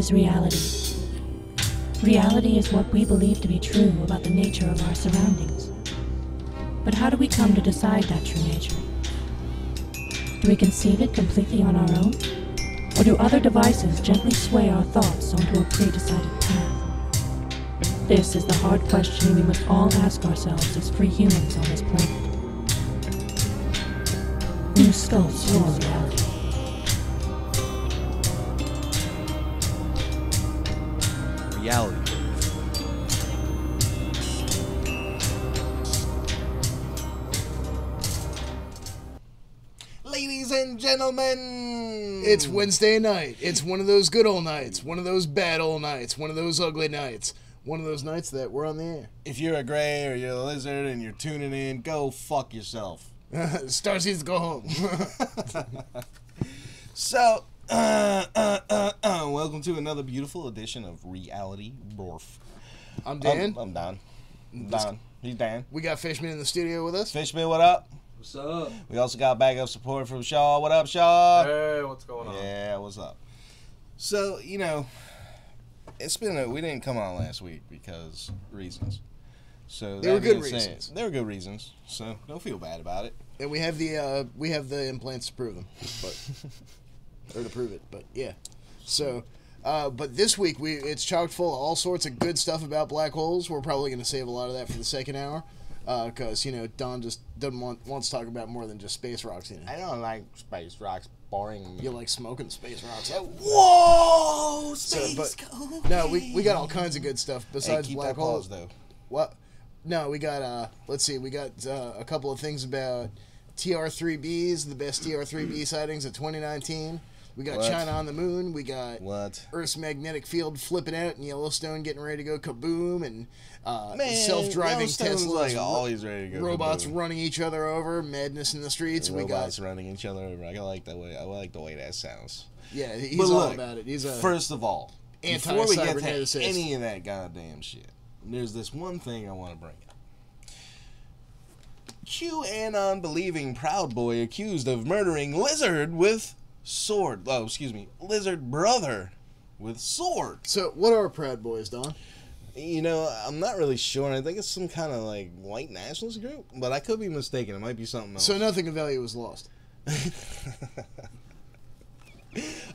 is reality? Reality is what we believe to be true about the nature of our surroundings. But how do we come to decide that true nature? Do we conceive it completely on our own? Or do other devices gently sway our thoughts onto a pre-decided path? This is the hard question we must all ask ourselves as free humans on this planet. Whose sculpts your reality? Reality. Ladies and gentlemen, it's Wednesday night. It's one of those good old nights, one of those bad old nights, one of those ugly nights, one of those nights that we're on the air. If you're a gray or you're a lizard and you're tuning in, go fuck yourself. Starseeds, go home. So, welcome to another beautiful edition of Reality Borf. I'm Dan. I'm Don. Don. He's Dan. We got Fishman in the studio with us. Fishman, what up? What's up? We also got backup support from Shaw. What up, Shaw? Hey, what's going on? Yeah, what's up? So, you know, it's been we didn't come on last week because reasons. So they were good reasons. They were good reasons. So don't feel bad about it. And we have the implants to prove them, or to prove it. But yeah. So, but this week it's chock full of all sorts of good stuff about black holes. We're probably going to save a lot of that for the second hour. Because, you know, Don just wants to talk about more than just space rocks. You know? I don't like space rocks. Boring. You like smoking space rocks. Whoa! Space coast. No, we got all kinds of good stuff besides keep black that holes. Pause, though. What? No, we got, let's see, we got a couple of things about TR-3Bs, the best TR-3B sightings of 2019. We got China on the moon. We got Earth's magnetic field flipping out and Yellowstone getting ready to go kaboom, and self-driving Teslas, like always ready to go. Robots kaboom. running each other over, madness in the streets. Robots running each other over. I like the way that sounds. Yeah, he's all about it. He's first of all, before we get to any any of that goddamn shit, there's this one thing I want to bring up. QAnon believing Proud Boy accused of murdering lizard with sword. Oh, excuse me, lizard brother with sword. So, what are Proud Boys, Don? You know, I'm not really sure. I think it's some kind of like white nationalist group, but I could be mistaken. It might be something else. So nothing of value was lost.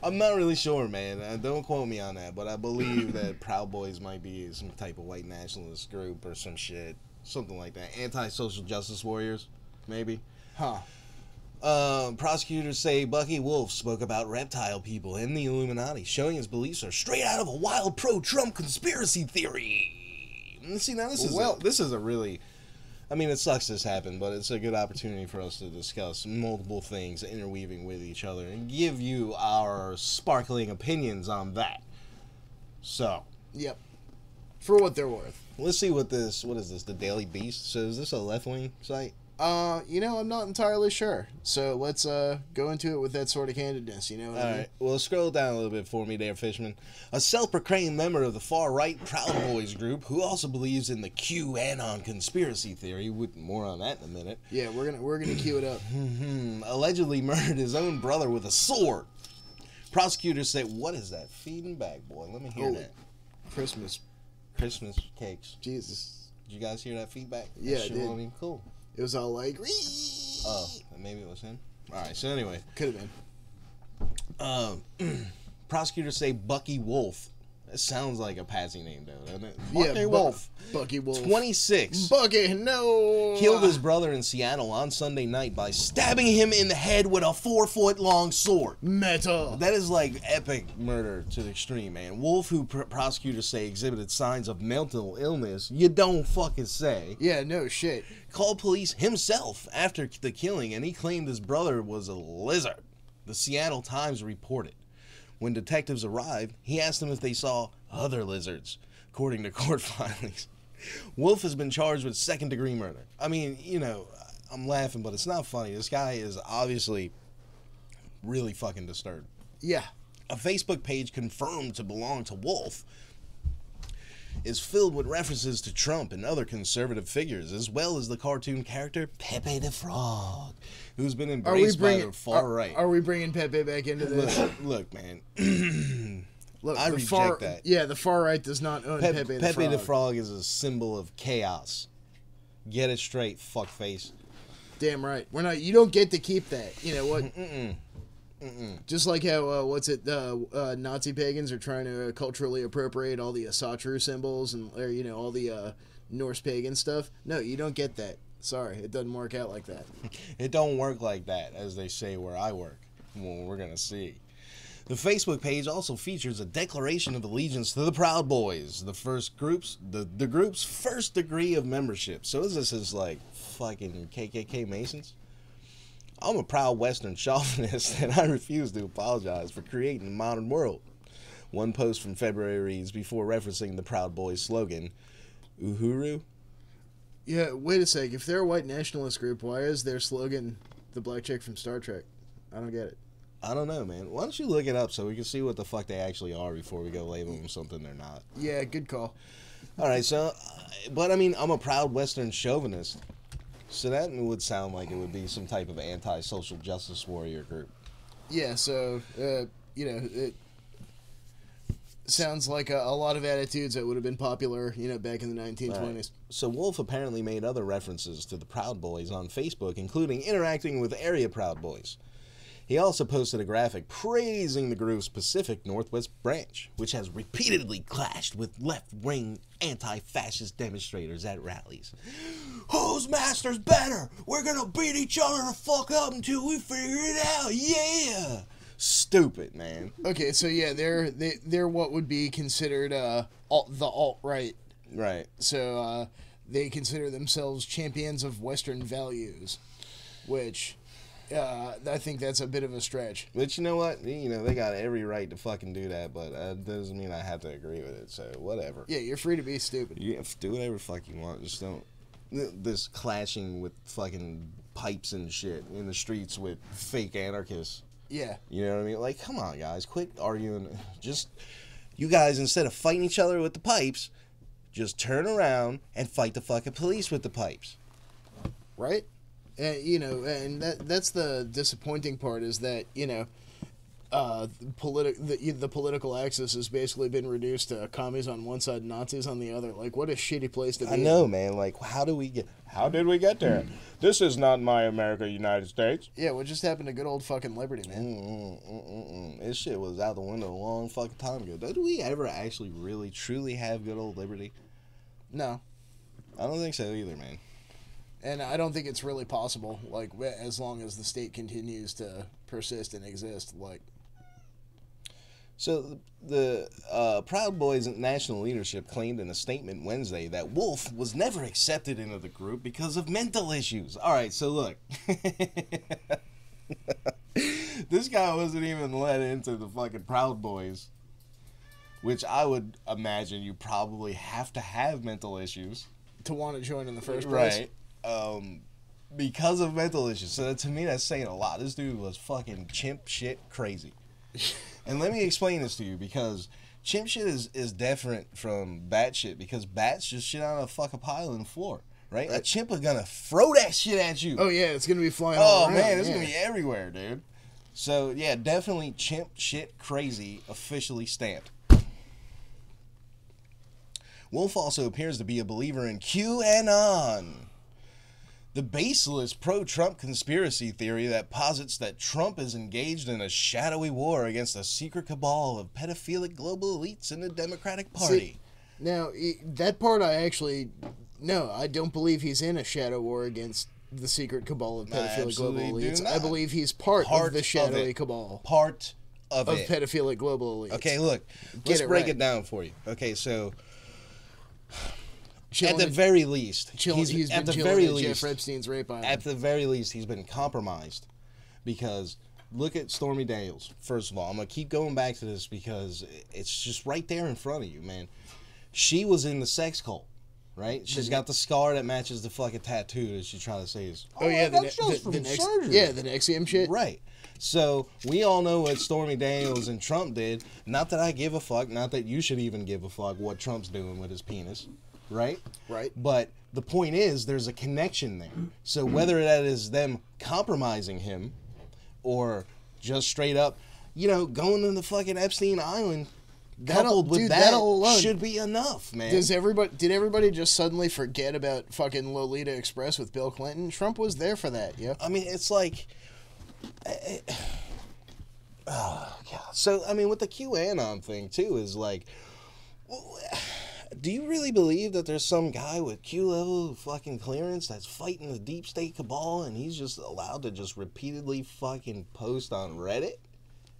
I'm not really sure, man. Don't quote me on that, but I believe that Proud Boys might be some type of white nationalist group or some shit. Something like that. Anti-social justice warriors, maybe. Huh. Prosecutors say Bucky Wolf spoke about reptile people and the Illuminati, showing his beliefs are straight out of a wild pro-Trump conspiracy theory. See, now this is a really... I mean, it sucks this happened, but it's a good opportunity for us to discuss multiple things interweaving with each other and give you our sparkling opinions on that. So. Yep. For what they're worth. Let's see what is this, the Daily Beast? So is this a left-wing site? You know, I'm not entirely sure. So let's go into it with that sort of candidness, you know what I mean? Alright, well, scroll down a little bit for me there, Fishman. A self-proclaimed member of the far-right Proud Boys group, who also believes in the QAnon conspiracy theory, more on that in a minute. Yeah, we're gonna cue it up. Allegedly murdered his own brother with a sword. Prosecutors say, what is that? Feeding back, boy. Let me hear that. Christmas cakes. Jesus. Did you guys hear that feedback? Yeah, that I did. Even cool. It was all like, oh, maybe it was him. All right, so anyway. Could have been. Prosecutors say Bucky Wolf. That sounds like a passing name, though, doesn't it? Bucky Wolf. Bucky Wolf. 26. Bucky, no! Killed his brother in Seattle on Sunday night by stabbing him in the head with a 4-foot-long sword. Metal. That is like epic murder to the extreme, man. Wolf, who prosecutors say exhibited signs of mental illness, you don't fucking say. Yeah, no shit. Called police himself after the killing, and he claimed his brother was a lizard. The Seattle Times reported. When detectives arrived, he asked them if they saw other lizards, according to court filings. Wolf has been charged with second-degree murder. I mean, you know, I'm laughing, but it's not funny. This guy is obviously really fucking disturbed. Yeah. A Facebook page confirmed to belong to Wolf is filled with references to Trump and other conservative figures, as well as the cartoon character Pepe the Frog, who's been embraced by the far right. Are we bringing Pepe back into this? Look, man. Look, I reject that. Yeah, the far right does not own Pepe the Frog. Pepe the Frog is a symbol of chaos. Get it straight, fuckface. Damn right. We're not. You don't get to keep that. You know what? Just like how Nazi pagans are trying to culturally appropriate all the Asatru symbols and all the Norse pagan stuff. No, you don't get that. Sorry, it doesn't work out like that. It don't work like that, as they say where I work. Well, we're gonna see. The Facebook page also features a declaration of allegiance to the Proud Boys, the group's first degree of membership. So is this like fucking KKK Masons? I'm a proud Western chauvinist, and I refuse to apologize for creating the modern world. One post from February reads, before referencing the Proud Boys slogan, Uhuru? Yeah, wait a sec. If they're a white nationalist group, why is their slogan the black chick from Star Trek? I don't get it. I don't know, man. Why don't you look it up so we can see what the fuck they actually are before we go label them something they're not. Yeah, good call. All right, so, but I mean, I'm a proud Western chauvinist. So that would sound like it would be some type of anti-social justice warrior group. Yeah, so, it sounds like a lot of attitudes that would have been popular, back in the 1920s. Right. So Wolf apparently made other references to the Proud Boys on Facebook, including interacting with area Proud Boys. He also posted a graphic praising the group's Pacific Northwest branch, which has repeatedly clashed with left-wing anti-fascist demonstrators at rallies. Whose master's better? We're gonna beat each other the fuck up until we figure it out, yeah! Stupid, man. Okay, so yeah, they're what would be considered the alt-right. Right. So they consider themselves champions of Western values, which... I think that's a bit of a stretch. But you know what? They got every right to fucking do that, but that doesn't mean I have to agree with it, so whatever. Yeah, you're free to be stupid. You do whatever the fuck you want. Just don't... This clashing with fucking pipes and shit in the streets with fake anarchists. Yeah. You know what I mean? Like, come on, guys. Quit arguing. Just... You guys, instead of fighting each other with the pipes, just turn around and fight the fucking police with the pipes. Right? And that's the disappointing part is that, the political axis has basically been reduced to commies on one side and Nazis on the other. Like, what a shitty place to be. I know, man. Like, how did we get there? This is not my America, United States. Yeah, what just happened to good old fucking liberty, man? This shit was out the window a long fucking time ago. Did we ever actually really, truly have good old liberty? No. I don't think so either, man. And I don't think it's really possible, like, as long as the state continues to persist and exist, like... So, the Proud Boys national leadership claimed in a statement Wednesday that Wolf was never accepted into the group because of mental issues. Alright, so look. This guy wasn't even let into the fucking Proud Boys, which I would imagine you probably have to have mental issues. To want to join in the first place. Right. Because of mental issues. So to me, that's saying a lot. This dude was fucking chimp shit crazy. And let me explain this to you, because chimp shit is different from bat shit, because bats just shit on a fucking pile on the floor, right? A chimp is gonna throw that shit at you. Oh yeah, it's gonna be flying all around. Oh man, it's gonna be everywhere, dude. So yeah, definitely chimp shit crazy, officially stamped. Wolf also appears to be a believer in QAnon, the baseless pro-Trump conspiracy theory that posits that Trump is engaged in a shadowy war against a secret cabal of pedophilic global elites in the Democratic Party. See, now, that part I don't believe he's in a shadow war against the secret cabal of pedophilic global elites. I believe he's part of the shadowy cabal. Part of pedophilic global elites. Okay, look, let's break it down for you. Okay, so... At the very least, he's been at Jeff Epstein's rape island. At the very least, he's been compromised, because look at Stormy Daniels. First of all, I'm gonna keep going back to this because it's just right there in front of you, man. She was in the sex cult, right? She's got the scar that matches the fucking tattoo that she's trying to say is. Oh yeah, the NXIVM shit. Right. So we all know what Stormy Daniels and Trump did. Not that I give a fuck. Not that you should even give a fuck what Trump's doing with his penis. Right? Right. But the point is, there's a connection there. So whether that is them compromising him or just straight up, going to the fucking Epstein Island coupled with that alone should be enough, man. Did everybody just suddenly forget about fucking Lolita Express with Bill Clinton? Trump was there for that, yeah. I mean, it's like, oh god. So I mean, with the QAnon thing too, is like, do you really believe that there's some guy with Q level fucking clearance that's fighting the deep state cabal, and he's just allowed to just repeatedly fucking post on Reddit,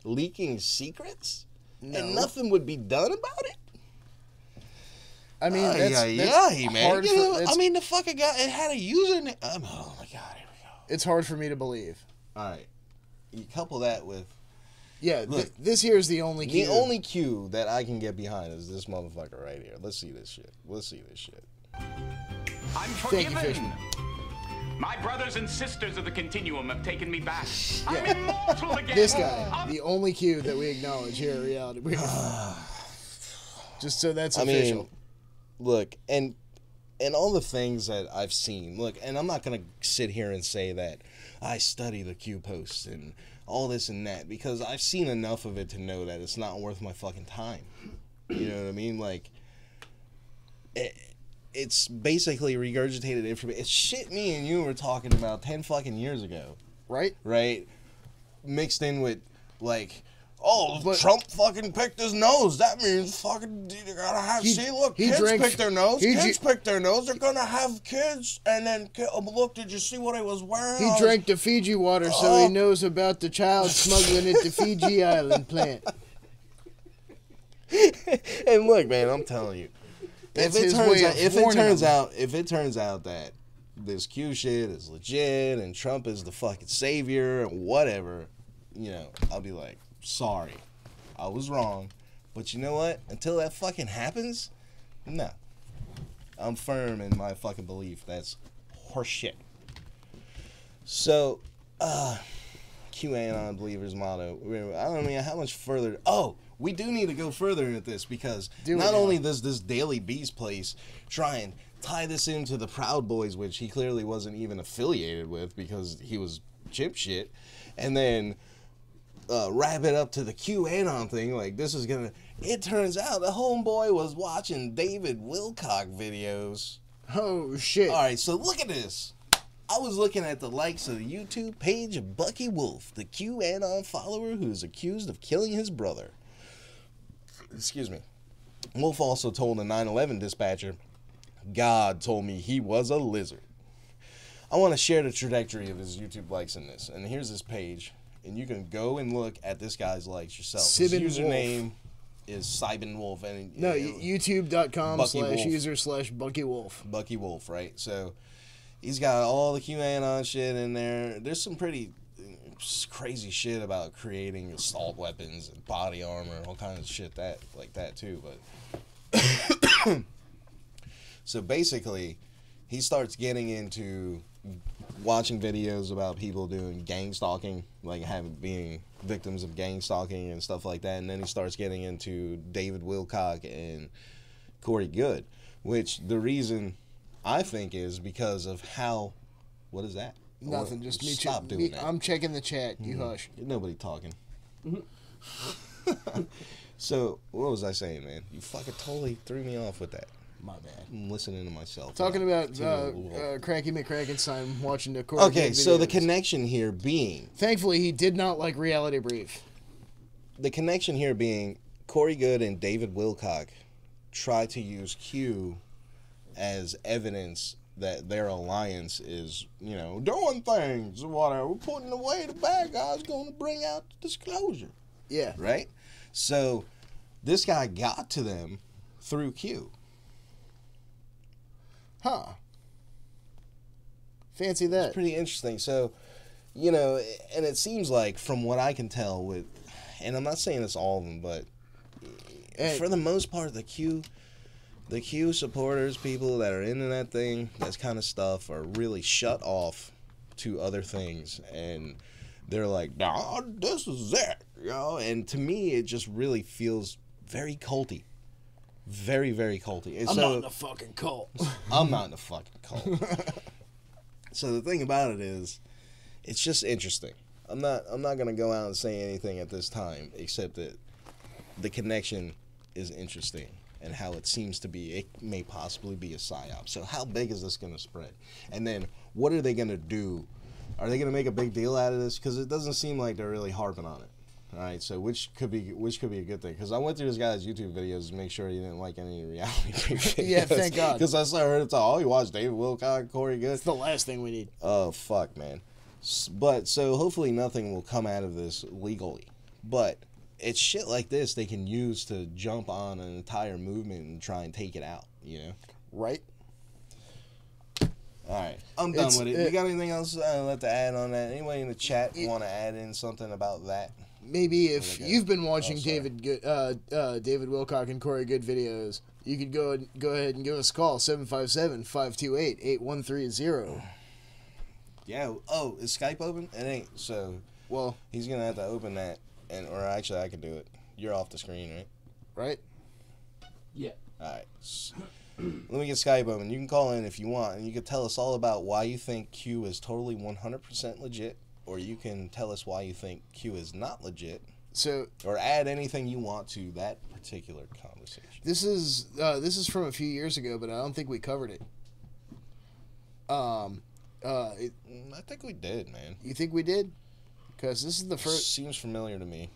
leaking secrets? No. And nothing would be done about it? I mean, that's man. hard I mean, the fucking guy, it had a username. Oh my god, here we go. It's hard for me to believe. Alright. You couple that with... Yeah, look, this here is the only Q. The only Q that I can get behind is this motherfucker right here. Let's see this shit. I'm forgiven. Thank you, Fishman. My brothers and sisters of the continuum have taken me back. I'm immortal again. This guy, the only Q that we acknowledge here at Reality Brief. Just so that's official. Mean, look, and all the things that I've seen, look, and I'm not going to sit here and say that I study the Q posts and all this and that, because I've seen enough of it to know that it's not worth my fucking time. You know what I mean? Like, it's basically regurgitated information. It's shit me and you were talking about 10 fucking years ago. Right? Right? Mixed in with, like, Trump fucking picked his nose. That means fucking, you gotta have, kids pick their nose. Kids pick their nose. They're gonna have kids. And then, look, did you see what I was wearing? He drank the Fiji water, so he knows about the child smuggling at the Fiji island plant. And look, man, I'm telling you. If it turns out that this Q shit is legit and Trump is the fucking savior and whatever, you know, I'll be like, sorry, I was wrong. But you know what? Until that fucking happens, no. I'm firm in my fucking belief. That's horseshit. So, QAnon believers motto. I don't know how much further. Oh, we do need to go further into this, because not only does this Daily Beast place try and tie this into the Proud Boys, which he clearly wasn't even affiliated with because he was chimp shit, and then wrap it up to the QAnon thing, like this is gonna... It turns out the Homeboy was watching David Wilcock videos. Oh, shit. Alright, so look at this. I was looking at the likes of the YouTube page of Bucky Wolf, the QAnon follower who is accused of killing his brother. Excuse me. Wolf also told the 9/11 dispatcher, God told me he was a lizard. I want to share the trajectory of his YouTube likes in this. And here's his page. And you can go and look at this guy's likes yourself. His username is Cybin Wolf. And, no, youtube.com/user/Bucky Wolf. Bucky Wolf, right? So he's got all the QAnon shit in there. There's some pretty crazy shit about creating assault weapons and body armor and all kinds of shit like that too. But so basically, he starts getting into watching videos about people doing gang stalking, like being victims of gang stalking and stuff like that, and then he starts getting into David Wilcock and Corey Good, which the reason I think is because of how... What is that? Nothing, just me. Stop doing that. I'm checking the chat. You hush. Nobody talking. So, what was I saying, man? You fucking totally threw me off with that. My bad. I'm listening to myself. Talking about Cranky McCrankenstein watching the Corey Okay, so the connection here being... Thankfully, he did not like Reality Brief. The connection here being Corey Good and David Wilcock try to use Q as evidence that their alliance is, you know, doing things or whatever. We're putting away the bad guys, going to bring out the disclosure. Yeah. Right? So, this guy got to them through Q. Huh. Fancy that. It's pretty interesting. So, you know, and it seems like, from what I can tell with, and I'm not saying it's all of them, but for the most part, the Q supporters, people that are into that thing, that kind of stuff, are really shut off to other things, and they're like, nah, this is it, you know. And to me, it just really feels very culty, very, very culty. And I'm not in a fucking cult. I'm not in a fucking cult. So the thing about it is, it's just interesting. I'm not gonna go out and say anything at this time, except that the connection is interesting, and how it seems to be, it may possibly be a psyop. So how big is this going to spread? And then what are they going to do? Are they going to make a big deal out of this? Because it doesn't seem like they're really harping on it. All right, so which could be a good thing? Because I went through this guy's YouTube videos to make sure he didn't like any reality videos. Yeah, thank God. Because I heard him talk, oh, you watch David Wilcock, Corey Good. It's the last thing we need. Oh, fuck, man. But, so hopefully nothing will come out of this legally. But it's shit like this they can use to jump on an entire movement and try and take it out, you know? Right. All right, I'm done with it. You got anything else left to add on that? Anybody in the chat want to add in something about that? Maybe if you've been watching David Wilcock and Corey Good videos, you could go ahead and give us a call, 757-528-8130. Yeah. Oh, is Skype open? It ain't. So, well, he's gonna have to open that, or actually, I can do it. You're off the screen, right? Right. Yeah. All right. Let me get Skype open. You can call in if you want, and you can tell us all about why you think Q is totally 100% legit, or you can tell us why you think Q is not legit. So, or add anything you want to that particular conversation. This is from a few years ago, but I don't think we covered it. I think we did, man. You think we did? Because this is the first. Seems familiar to me.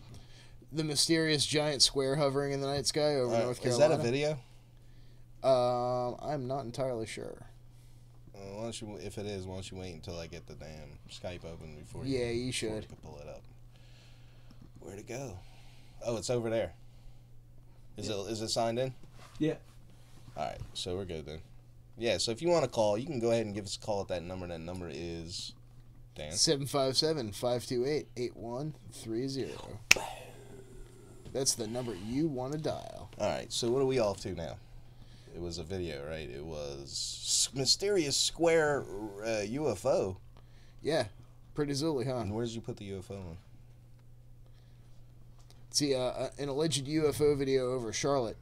The mysterious giant square hovering in the night sky over North Carolina. Is that a video? I'm not entirely sure. Why don't you, if it is, why don't you wait until I get the damn Skype open before you... Yeah, you should. Can pull it up. Where'd it go? Oh, it's over there. Is it signed in? Yeah. All right, so we're good then. Yeah, so if you want to call, you can go ahead and give us a call at that number. That number is... Dan? 757-528-8130. That's the number you want to dial. All right, so what are we off to now? It was a video, right? It was mysterious square UFO. Yeah, pretty zooly, huh? And where did you put the UFO on? See, an alleged UFO video over Charlotte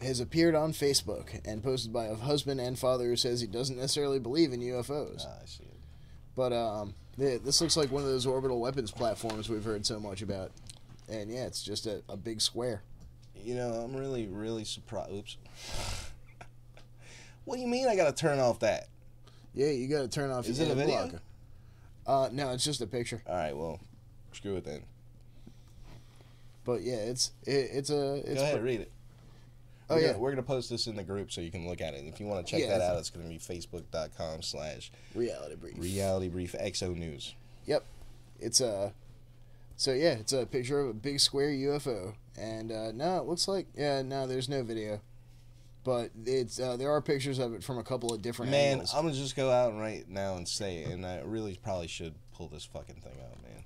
has appeared on Facebook and posted by a husband and father who says he doesn't necessarily believe in UFOs. I see it. But this looks like one of those orbital weapons platforms we've heard so much about. And yeah, it's just a big square. You know, I'm really, really surprised. Oops. What do you mean I gotta turn off that? Yeah, you gotta turn off. Is it a video? No, it's just a picture. All right, well, screw it then. But yeah, it's Go ahead, read it. We're gonna post this in the group so you can look at it. And if you want to check that out, it's gonna be facebook.com/Reality Brief. Reality Brief XO News. Yep, it's a. So yeah, it's a picture of a big square UFO, and no, it looks like there's no video, but it's there are pictures of it from a couple of different angles. Man, I'm gonna just go out right now and say it, and I really probably should pull this fucking thing out, man.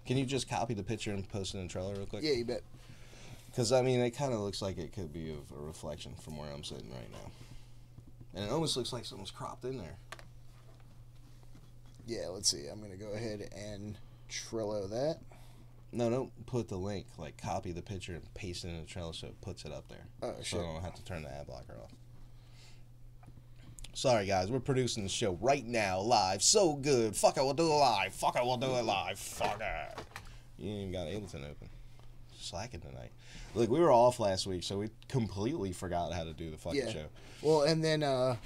Can you just copy the picture and post it in Trello real quick? Yeah, you bet. Because I mean, it kind of looks like it could be a reflection from where I'm sitting right now, and it almost looks like something's cropped in there. Yeah, let's see. I'm gonna go ahead and Trello that. No, don't put the link. Like, copy the picture and paste it in the Trello so it puts it up there. Oh, so I don't have to turn the ad blocker off. Sorry, guys. We're producing the show right now, live. So good. Fuck it, we'll do it live. Fuck it, we'll do it live. Fuck it. You ain't even got Ableton open. Slacking tonight. Look, we were off last week, so we completely forgot how to do the fucking show. Well, and then, you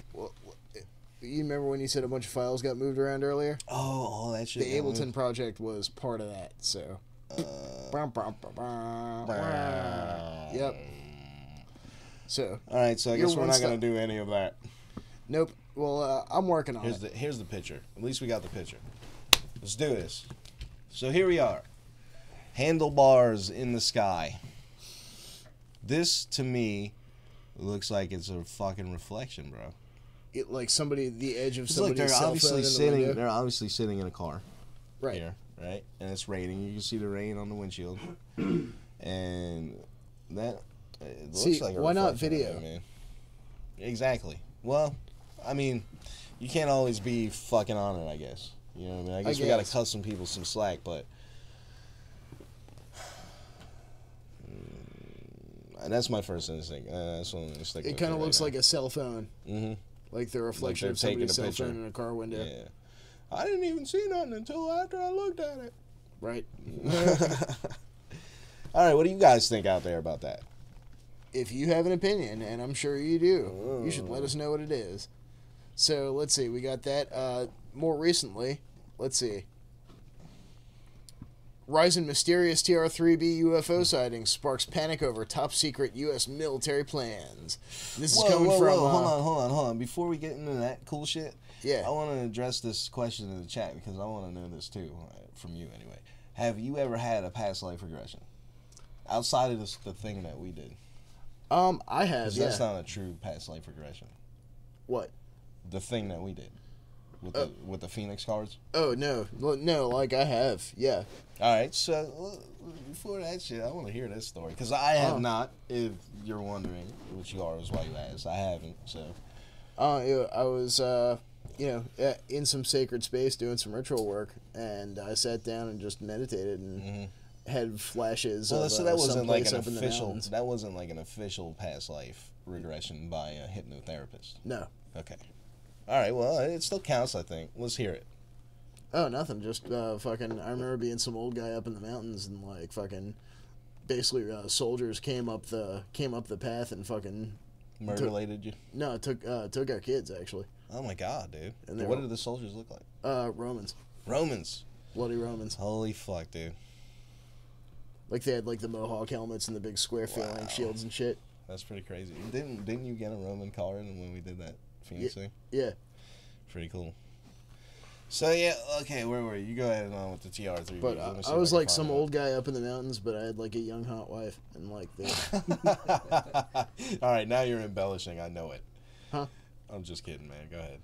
remember when you said a bunch of files got moved around earlier? Oh, all that shit. The Ableton project was part of that, so... Yep. So. All right, so I guess we're not going to do any of that. Nope. Well, I'm working on it. Here's the picture. At least we got the picture. Let's do this. So here we are. Handlebars in the sky. This, to me, looks like it's a fucking reflection, bro. It like somebody, the edge of somebody's they're cell obviously phone sitting. in the window. They're obviously sitting in a car. Right. Here, right? And it's raining. You can see the rain on the windshield. And that it looks like a why not reflection video? of it, man. Exactly. Well, I mean, you can't always be fucking on it, I guess. You know what I mean? I guess we got to cut some people some slack, but and that's my first instinct. That's one instinct. It kind of looks like a cell phone. Mm-hmm. Like the reflection of somebody's cell phone in a car window. Yeah. I didn't even see nothing until after I looked at it. Right. All right, what do you guys think out there about that? If you have an opinion, and I'm sure you do, you should let us know what it is. So, let's see. We got that. More recently, let's see. Rise in mysterious TR-3B UFO sightings sparks panic over top-secret U.S. military plans. This is coming from... Hold on. Before we get into that cool shit, yeah, I want to address this question in the chat because I want to know this too, from you anyway. Have you ever had a past life regression? Outside of the thing that we did. I have, because that's not a true past life regression. What? The thing that we did. With the Phoenix cards? Oh, no, like I have, yeah. Alright, so before that shit, I want to hear this story. Because I have not, if you're wondering, which you are is why you asked. I haven't, so. I was, in some sacred space doing some ritual work, and I sat down and just meditated and had flashes of so that wasn't like an official. That wasn't like an official past life regression by a hypnotherapist. No. Okay. All right. Well, it still counts, I think. Let's hear it. Oh, nothing. Just fucking. I remember being some old guy up in the mountains and like fucking. Basically, soldiers came up the path and fucking. Murder-related you? No, took our kids actually. Oh my god, dude! And what did the soldiers look like? Romans. Romans. Bloody Romans. Holy fuck, dude! Like they had like the mohawk helmets and the big square phalanx shields and shit. That's pretty crazy. Didn't you get a Roman card when we did that Phoenix thing? Yeah. Pretty cool. So yeah, okay, where were you? You go ahead on with the TR3. But I was like some old guy up in the mountains, but I had like a young hot wife and like the. All right, now you're embellishing. I know it. Huh? I'm just kidding, man. Go ahead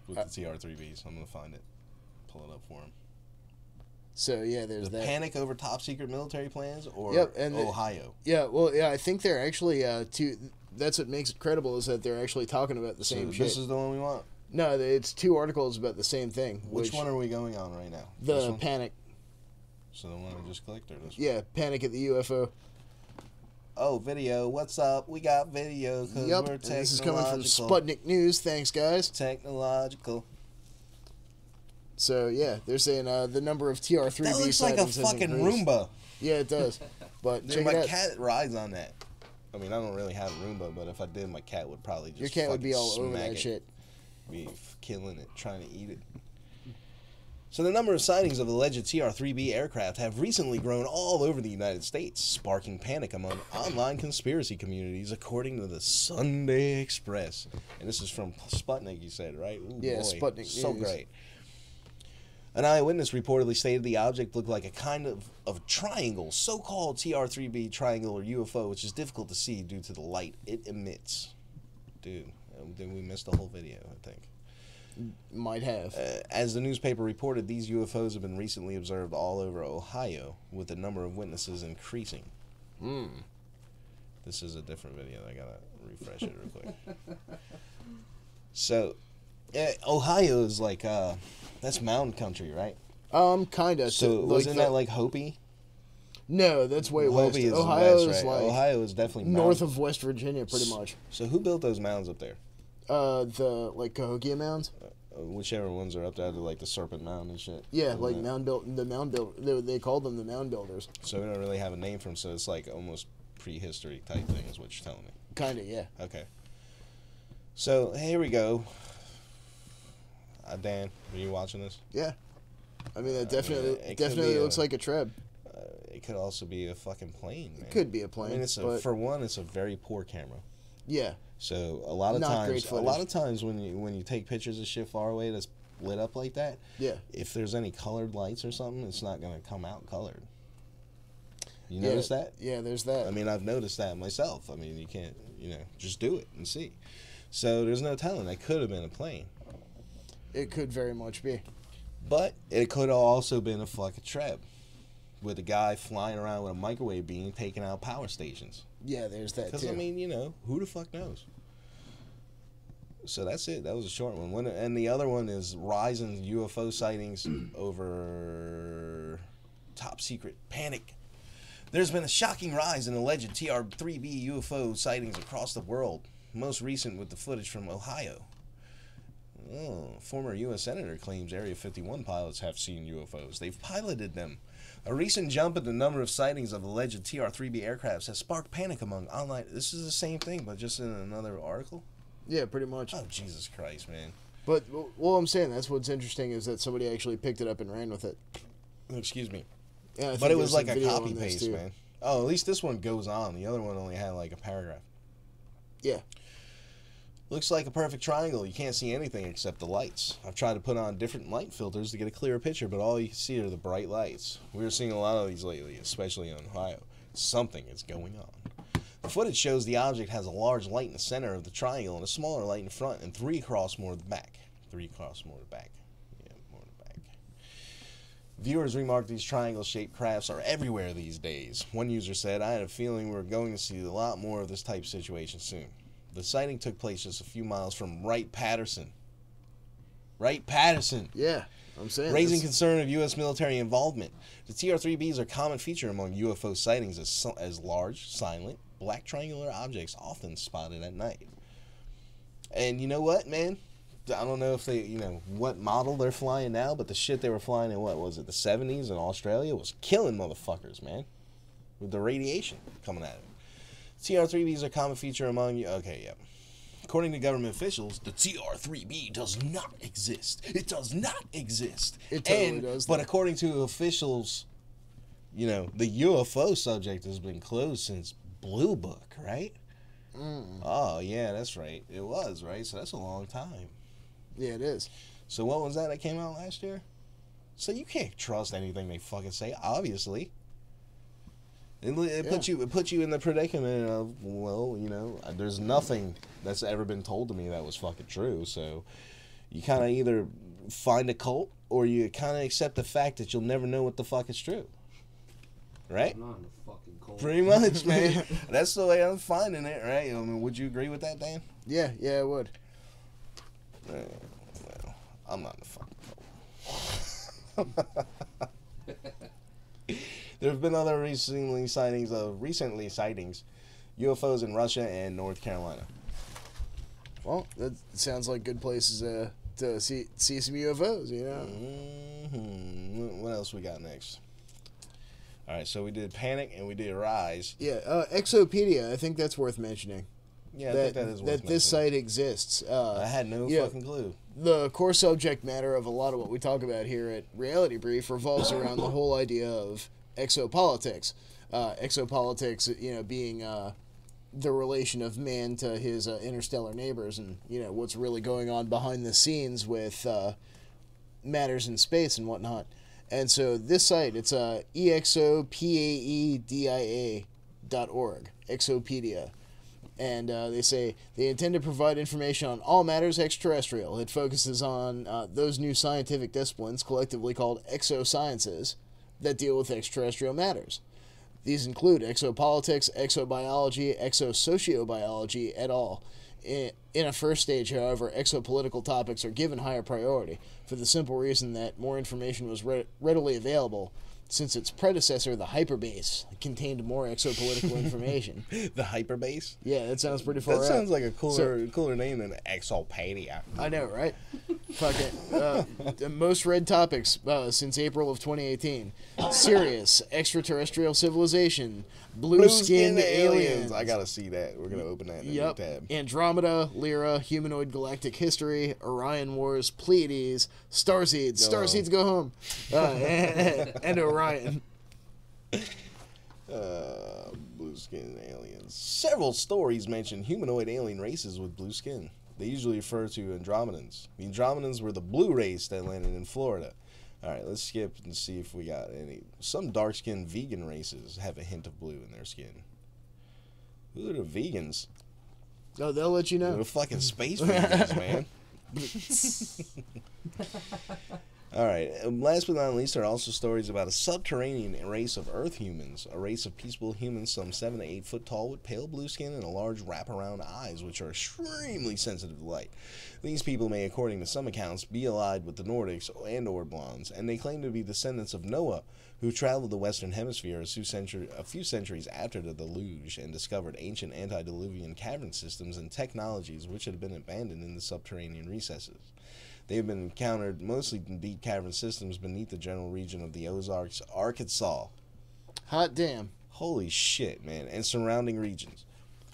with the TR3Bs. I'm gonna find it. Pull it up for him. So yeah, there's that. Panic over top secret military plans, or Ohio. I think they're actually that's what makes it credible is that they're actually talking about the same shit. This is the one we want. No, it's two articles about the same thing. Which one are we going on right now? The Panic. So the one I just clicked, or this one? Yeah, Panic at the UFO. Oh, video. What's up? We got video because we're technological. This is coming from Sputnik News. Thanks, guys. Technological. So yeah, they're saying the number of TR3B that looks like a fucking Roomba. Yeah, it does. But dude, my cat rides on that. I mean, I don't really have a Roomba, but if I did, my cat would probably just. Your cat would be all over that shit. Be killing it, trying to eat it. So the number of sightings of alleged TR-3B aircraft have recently grown all over the United States, sparking panic among online conspiracy communities, according to the Sunday Express. And this is from Sputnik, you said, right? Ooh, yeah, boy. Sputnik. So great. An eyewitness reportedly stated the object looked like a kind of triangle, so-called TR-3B triangle or UFO, which is difficult to see due to the light it emits. Dude. Then we missed the whole video, I think. Might have. As the newspaper reported, these UFOs have been recently observed all over Ohio, with the number of witnesses increasing. This is a different video. I gotta refresh it real quick. So, Ohio is like, that's mountain country, right? Kinda. So, wasn't that like Hopi? No, that's way west. Is Ohio west, is right? like Ohio is definitely north of West Virginia, pretty much. So who built those mounds up there? The like Cahokia mounds. Whichever ones are up there, like the Serpent Mound and shit. Yeah, like the mound build. They called them the mound builders. So we don't really have a name for them. So it's like almost prehistory type thing, is what you're telling me. Kinda, yeah. Okay. So here we go. Dan, are you watching this? Yeah. I mean, that definitely looks like a Treb. It could also be a fucking plane, man. It could be a plane. I mean, for one, it's a very poor camera. Yeah. So a lot of times when you take pictures of shit far away that's lit up like that, yeah. If there's any colored lights or something, it's not gonna come out colored. You notice that? Yeah, there's that. I mean, I've noticed that myself. I mean, you can't, just do it and see. So there's no telling. That could have been a plane. It could very much be. But it could have also been a fucking Treb, with a guy flying around with a microwave beam taking out power stations. Yeah, there's that too. Because, I mean, who the fuck knows? So that's it. That was a short one. And the other one is rise in UFO sightings over top secret panic. There's been a shocking rise in alleged TR-3B UFO sightings across the world. Most recent with the footage from Ohio. Oh, former U.S. Senator claims Area 51 pilots have seen UFOs. They've piloted them. A recent jump in the number of sightings of alleged TR-3B aircrafts has sparked panic among online... This is the same thing, but just in another article? Yeah, pretty much. Oh, Jesus Christ, man. But, well, I'm saying that's what's interesting is that somebody actually picked it up and ran with it. Excuse me. Yeah, but it was like a copy-paste, man. Oh, at least this one goes on. The other one only had like a paragraph. Yeah. Looks like a perfect triangle. You can't see anything except the lights. I've tried to put on different light filters to get a clearer picture, but all you can see are the bright lights. We're seeing a lot of these lately, especially in Ohio. Something is going on. The footage shows the object has a large light in the center of the triangle and a smaller light in front and 3 across more to the back. 3 across more to the back. Yeah, more to the back. Viewers remarked these triangle-shaped crafts are everywhere these days. One user said, I had a feeling we were going to see a lot more of this type of situation soon. The sighting took place just a few miles from Wright-Patterson. Wright-Patterson. Yeah, I'm saying. Raising concern of U.S. military involvement. The TR-3Bs are a common feature among UFO sightings as large, silent, black triangular objects often spotted at night. And you know what, man? I don't know if they, what model they're flying now, but the shit they were flying in, what was it, the 70s in Australia was killing motherfuckers, man. With the radiation coming at it. TR-3Bs are a common feature among... Okay, yeah. According to government officials, the TR-3B does not exist. It does not exist. It totally does. But according to officials, the UFO subject has been closed since Blue Book, right? Oh, yeah, that's right. It was, right? So that's a long time. Yeah, it is. So what was that came out last year? So you can't trust anything they fucking say, obviously. It puts you in the predicament of, well, there's nothing that's ever been told to me that was fucking true. So you kind of either find a cult or you kind of accept the fact that you'll never know what the fuck is true. Right? I'm not in a fucking cult. Pretty much, man. That's the way I'm finding it, right? I mean, would you agree with that, Dan? Yeah, I would. Well, I'm not in a fucking cult. There have been other recent sightings, UFOs in Russia and North Carolina. Well, that sounds like good places to see some UFOs, Mm-hmm. What else we got next? All right, so we did Panic and we did Rise. Yeah, Exopedia, I think that's worth mentioning. Yeah, I think that is worth mentioning. That this site exists. I had no fucking clue. The core subject matter of a lot of what we talk about here at Reality Brief revolves around the whole idea of exopolitics. Exopolitics, being the relation of man to his interstellar neighbors and, what's really going on behind the scenes with matters in space and whatnot. And so this site, it's exopaedia.org, Exopedia. And they say they intend to provide information on all matters extraterrestrial. It focuses on those new scientific disciplines, collectively called exosciences, that deal with extraterrestrial matters. These include exopolitics, exobiology, exosociobiology, et al. In a first stage, however, exopolitical topics are given higher priority, for the simple reason that more information was readily available, since its predecessor, the Hyperbase, contained more exopolitical information. The Hyperbase? Yeah, that sounds pretty far out. That sounds like a cooler name than Exopedia. I know, right? Fucking most read topics since April of 2018. Sirius, extraterrestrial civilization, blue skin aliens. I gotta see that. We're gonna open that in a new tab. Andromeda, Lyra, humanoid galactic history, Orion Wars, Pleiades, Starseeds. Starseeds go home. And Orion. Blue skin aliens. Several stories mention humanoid alien races with blue skin. They usually refer to Andromedans. The Andromedans were the blue race that landed in Florida. Alright, let's skip and see if we got any. Some dark-skinned vegan races have a hint of blue in their skin. Who are the vegans? Oh, they'll let you know. They're the fucking space vegans, man. Alright, last but not least, there are also stories about a subterranean race of Earth humans, a race of peaceful humans some 7 to 8 foot tall with pale blue skin and a large wraparound eyes, which are extremely sensitive to light. These people may, according to some accounts, be allied with the Nordics and or blondes, and they claim to be descendants of Noah, who traveled the Western Hemisphere a few centuries after the deluge and discovered ancient antediluvian cavern systems and technologies which had been abandoned in the subterranean recesses. They have been encountered mostly in deep cavern systems beneath the general region of the Ozarks, Arkansas. Hot damn. Holy shit, man. And surrounding regions.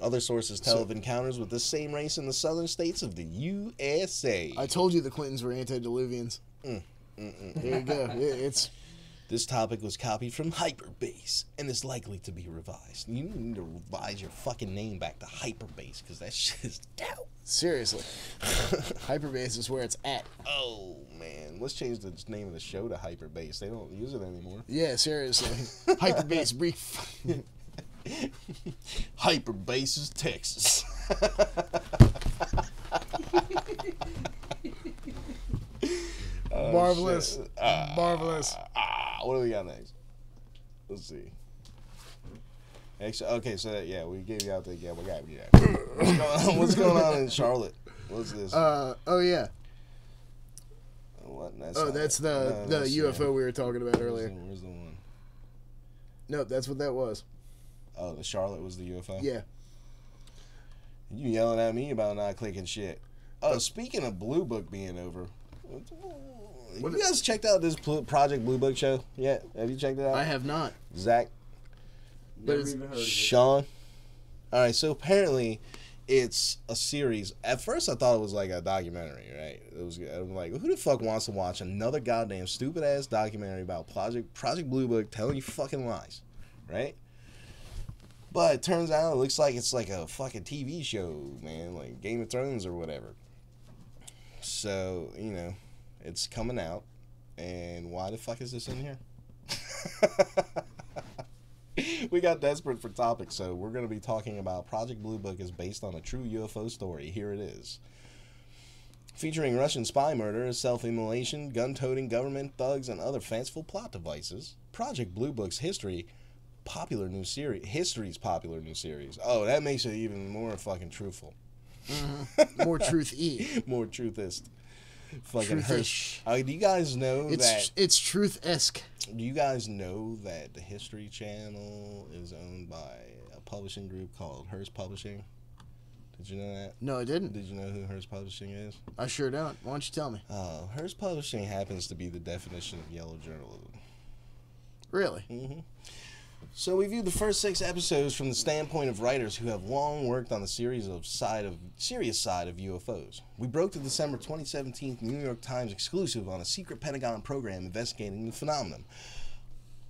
Other sources tell of encounters with this same race in the southern states of the USA. I told you the Clintons were antediluvians. There you go. It's... This topic was copied from Hyperbase and is likely to be revised. You need to revise your fucking name back to Hyperbase because that shit is dope. Seriously. Hyperbase is where it's at. Oh, man. Let's change the name of the show to Hyperbase. They don't use it anymore. Yeah, seriously. Hyperbase brief. Hyperbase is Texas. Oh, marvelous. Marvelous. What do we got next? Let's see. Actually, okay, so yeah, we gave you out the we got what's going on in Charlotte? What's this? Oh yeah. What? That's the UFO we were talking about earlier. Where's the one? No, that's what that was. Oh, the Charlotte was the UFO? Yeah. You yelling at me about not clicking shit. Oh, speaking of Blue Book being over, you guys checked out this Project Blue Book show yet? Have you checked it out? I have not. Zach? Never even heard of it. Sean? Alright, so apparently it's a series. At first I thought it was like a documentary, right? I'm like, who the fuck wants to watch another goddamn stupid ass documentary about Project Blue Book telling you fucking lies, right? But it turns out it looks like it's like a fucking TV show, man, like Game of Thrones or whatever. So, you know, it's coming out, and why the fuck is this in here? We got desperate for topics, so we're going to be talking about Project Blue Book is based on a true UFO story. Here it is. Featuring Russian spy murder, self-immolation, gun-toting government thugs, and other fanciful plot devices, Project Blue Book's history's popular new series. Oh, that makes it even more fucking truthful. Mm-hmm. More truth-y. More truthist. Fucking Truthish. Do you guys know that it's truth-esque? Do you guys know that the History Channel is owned by a publishing group called Hearst Publishing? Did you know that? No, I didn't. Did you know who Hearst Publishing is? I sure don't. Why don't you tell me? Hearst Publishing happens to be the definition of yellow journalism. Really? Mm-hmm. So we viewed the first 6 episodes from the standpoint of writers who have long worked on the serious side of UFOs. We broke the December 2017 New York Times exclusive on a secret Pentagon program investigating the phenomenon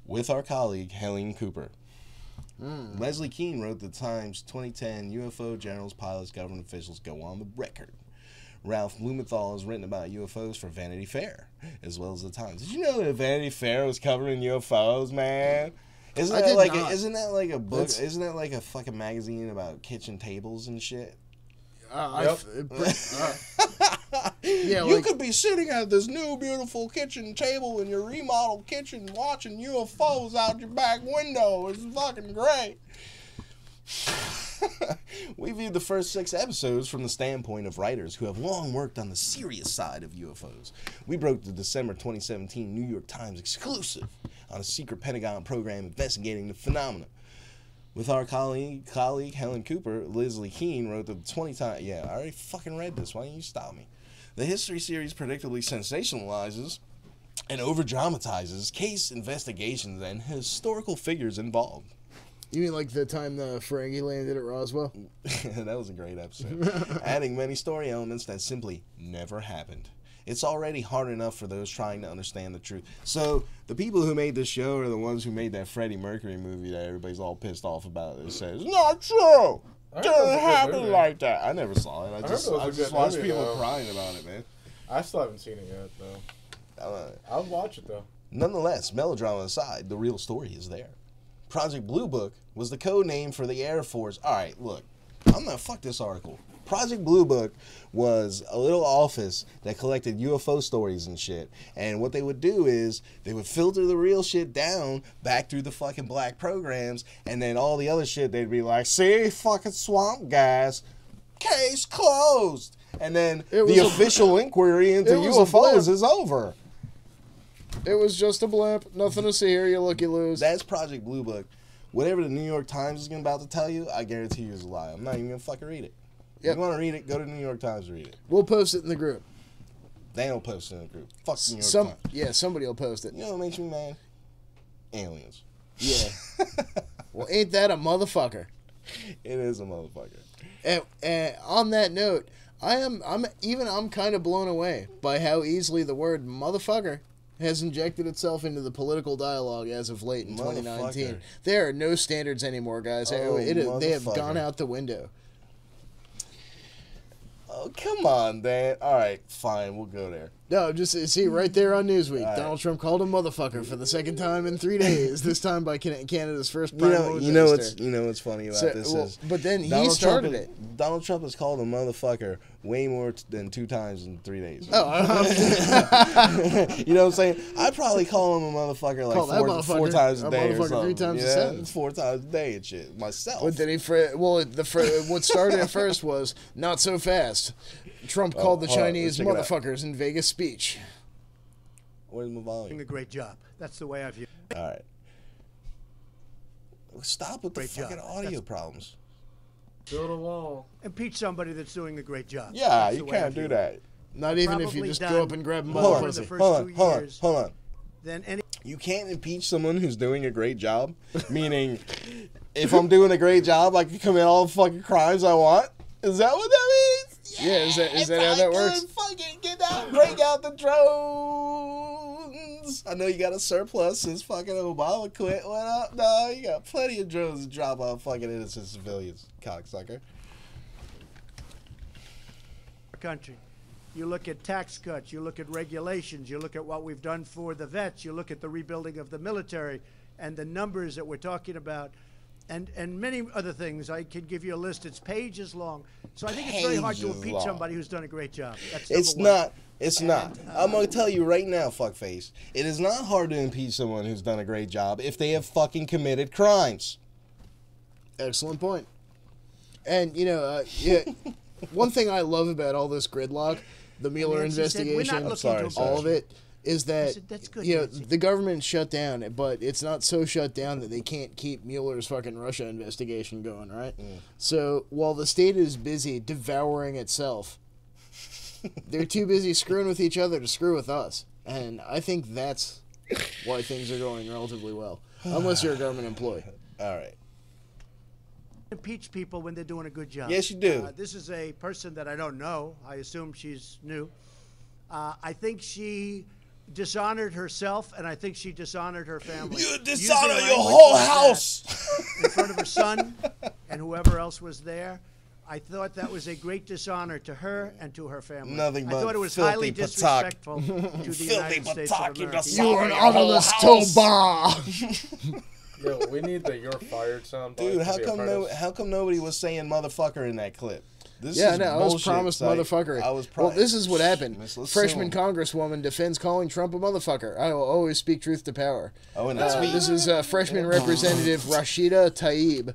with our colleague Helene Cooper. Leslie Keane wrote the Times 2010 UFO generals, pilots, government officials go on the record. Ralph Blumenthal has written about UFOs for Vanity Fair, as well as the Times. Did you know that Vanity Fair was covering UFOs, man? Isn't that like a book? Isn't that like a fucking magazine about kitchen tables and shit? Yeah, you could be sitting at this new beautiful kitchen table in your remodeled kitchen watching UFOs out your back window. It's fucking great. We viewed the first 6 episodes from the standpoint of writers who have long worked on the serious side of UFOs. We broke the December 2017 New York Times exclusive on a secret Pentagon program investigating the phenomenon. With our colleague Helen Cooper, Leslie Keane wrote the 20 times. Yeah, I already fucking read this. Why don't you stop me? The history series predictably sensationalizes and over-dramatizes case investigations and historical figures involved. You mean like the time the Ferengi landed at Roswell? That was a great episode. Adding many story elements that simply never happened. It's already hard enough for those trying to understand the truth. So, the people who made this show are the ones who made that Freddie Mercury movie that everybody's all pissed off about. It says, it's not true! It didn't happen like that. I never saw it. I just watched people crying about it, man. I still haven't seen it yet, though. I'll watch it, though. Nonetheless, melodrama aside, the real story is there. Project Blue Book was the code name for the Air Force. Alright, look. I'm gonna fuck this article. Project Blue Book was a little office that collected UFO stories and shit. And what they would do is they would filter the real shit down back through the fucking black programs, and then all the other shit they'd be like, see, fucking swamp gas, case closed. And then the official inquiry into UFOs is over. It was just a blimp. Nothing to see here, you looky-loos. That's Project Blue Book. Whatever the New York Times is about to tell you, I guarantee you is a lie. I'm not even going to fucking read it. Yep. If you want to read it, go to New York Times and read it. We'll post it in the group. They don't post it in the group. Fuck New York Times. Yeah, somebody will post it. You know what makes me mad? Aliens. Yeah. Well, ain't that a motherfucker? It is a motherfucker. And on that note, I'm kind of blown away by how easily the word motherfucker has injected itself into the political dialogue as of late in 2019. There are no standards anymore, guys. They have gone out the window. Oh, come on, Dan. All right, fine, we'll go there. No, just see right there on Newsweek. Right. Donald Trump called him motherfucker for the second time in 3 days. This time by Canada's first prime minister. You know what's funny about this is. But then he started it. Donald Trump has called a motherfucker way more than 2 times in 3 days. Oh, you know what I'm saying? I probably call him a motherfucker like four times a day or something. 3 times a sentence. 4 times a day and shit. Myself. But then what started at first was not so fast. Trump called the Chinese motherfuckers in Vegas speech. Where's my volume? Doing a great job. That's the way I view it. All right. Stop with the fucking audio problems. Build a wall. Impeach somebody that's doing a great job. Yeah, you can't do that. Not even if you just go up and grab a motherfucker. Hold on. You can't impeach someone who's doing a great job. Meaning, if I'm doing a great job, I can commit all the fucking crimes I want. Is that what that means? Yeah, is that how that works? Fucking get out, break out the drones. I know you got a surplus since fucking Obama quit. What up? No, you got plenty of drones to drop on fucking innocent civilians, cocksucker. Country. You look at tax cuts, you look at regulations, you look at what we've done for the vets, you look at the rebuilding of the military and the numbers that we're talking about. And many other things. I could give you a list. It's pages long. So I think it's very hard to impeach somebody who's done a great job. That's number one. It's not. I'm going to tell you right now, fuckface. It is not hard to impeach someone who's done a great job if they have fucking committed crimes. Excellent point. And, one thing I love about all this gridlock, the Mueller investigation, all of it, is that the government's shut down, but it's not so shut down that they can't keep Mueller's fucking Russia investigation going, right? So while the state is busy devouring itself, they're too busy screwing with each other to screw with us. And I think that's why things are going relatively well, unless you're a government employee. All right. Impeach people when they're doing a good job. Yes, you do. This is a person that I don't know. I assume she's new. I think she dishonored herself, and I think she dishonored her family. You dishonor your whole house in front of her son and whoever else was there. I thought that was a great dishonor to her and to her family. Nothing but I thought it was highly disrespectful to the United States of America. You are an honorless toba. Yo, we need the "you're fired" sound. Dude, how come nobody was saying "motherfucker" in that clip? I was promised motherfucker. Well, this is what happened. Freshman congresswoman defends calling Trump a motherfucker. I will always speak truth to power. Oh, and that's this is freshman representative Rashida Tlaib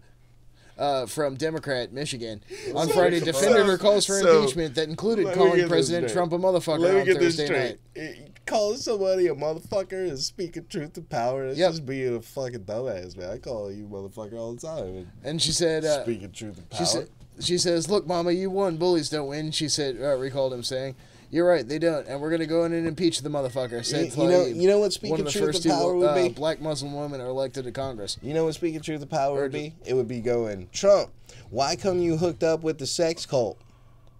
from Democrat, Michigan. On Friday, defended her calls for impeachment that included calling President Trump a motherfucker on Thursday night. Calling somebody a motherfucker is speaking truth to power. It's just being a fucking dumbass, man. I call you motherfucker all the time. And she said, speaking truth to power. She says, "Look, Mama, you won. Bullies don't win." She said, recalled him saying, "You're right, they don't, and we're going to go in and impeach the motherfucker." Said you know what speaking truth to power would be? Black Muslim women are elected to Congress. You know what speaking truth to power would be? It would be going, Trump, why come you hooked up with the sex cult?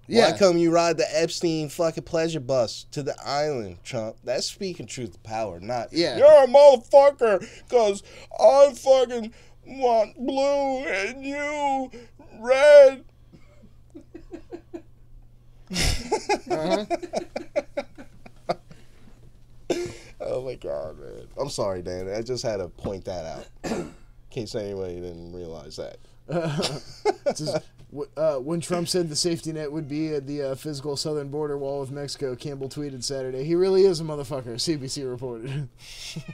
Why come you ride the Epstein fucking pleasure bus to the island, Trump? That's speaking truth to power, not, you're a motherfucker because I fucking want blue and you red. Oh my god, man. I'm sorry, Dan. I just had to point that out. In case anybody didn't realize that. When Trump said the safety net would be at the physical southern border wall with Mexico, Campbell tweeted Saturday, "He really is a motherfucker," CBC reported.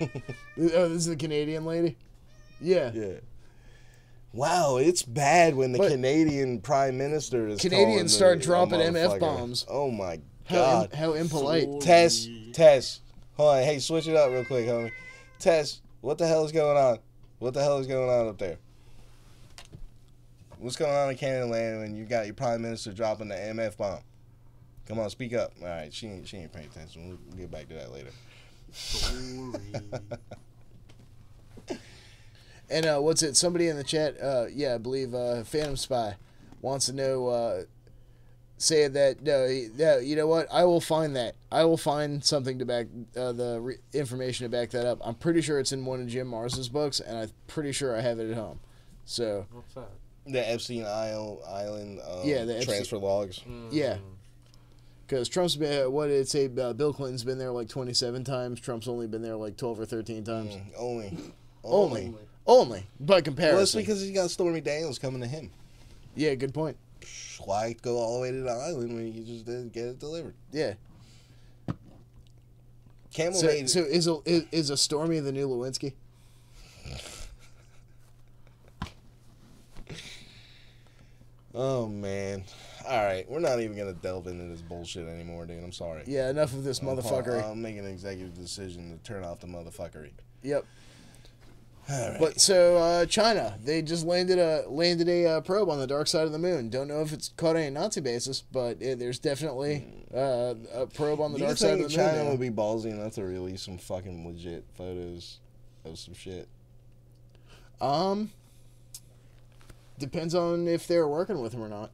Oh, this is the Canadian lady? Yeah. Wow, it's bad when the Canadian Prime Minister is Canadians start dropping MF bombs. Oh my god. How impolite. Tess. Hold on, hey, switch it up real quick, homie. Tess, what the hell is going on? What the hell is going on up there? What's going on in Canada land when you got your Prime Minister dropping the MF bomb? Come on, speak up. All right, she ain't paying attention. We'll get back to that later. And what's it? Somebody in the chat, I believe Phantom Spy wants to know, saying that, no, you know what? I will find that. I will find something to back information to back that up. I'm pretty sure it's in one of Jim Mars's books, and I'm pretty sure I have it at home. So. What's that? The Epstein Island the transfer logs. Yeah. Because Trump's been, what did it say? Bill Clinton's been there like 27 times. Trump's only been there like 12 or 13 times. Only. By comparison. Well, it's because he's got Stormy Daniels coming to him. Yeah, good point. Why go all the way to the island when you just didn't get it delivered? Yeah. So is a Stormy the new Lewinsky? Oh, man. All right, we're not even going to delve into this bullshit anymore, dude. I'm sorry. Yeah, enough of this motherfuckery. I'm making an executive decision to turn off the motherfuckery. Yep. All right. But so China, they just landed a probe on the dark side of the moon. Don't know if it's caught any Nazi bases, but there's definitely a probe on the dark side of the moon. China would be ballsy enough to release some fucking legit photos of some shit? Depends on if they're working with him or not.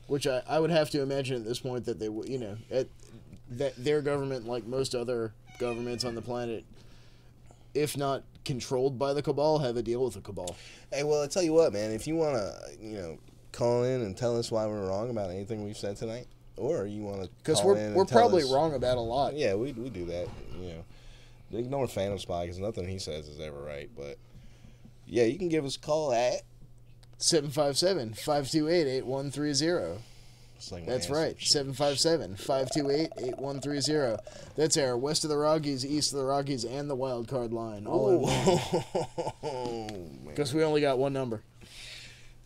Which I would have to imagine at this point that they would, that their government, like most other governments on the planet, if not controlled by the cabal, have a deal with the cabal. Hey, well, I tell you what, man, if you want to, call in and tell us why we're wrong about anything we've said tonight, or you want to because we're probably wrong about a lot. Yeah, we do that. Ignore Phantom Spy because nothing he says is ever right. But yeah, you can give us a call at 757-528-8130. That's right, 757-528-8130. That's our west of the Rockies, east of the Rockies, and the wild card line. All in one. Because we only got one number.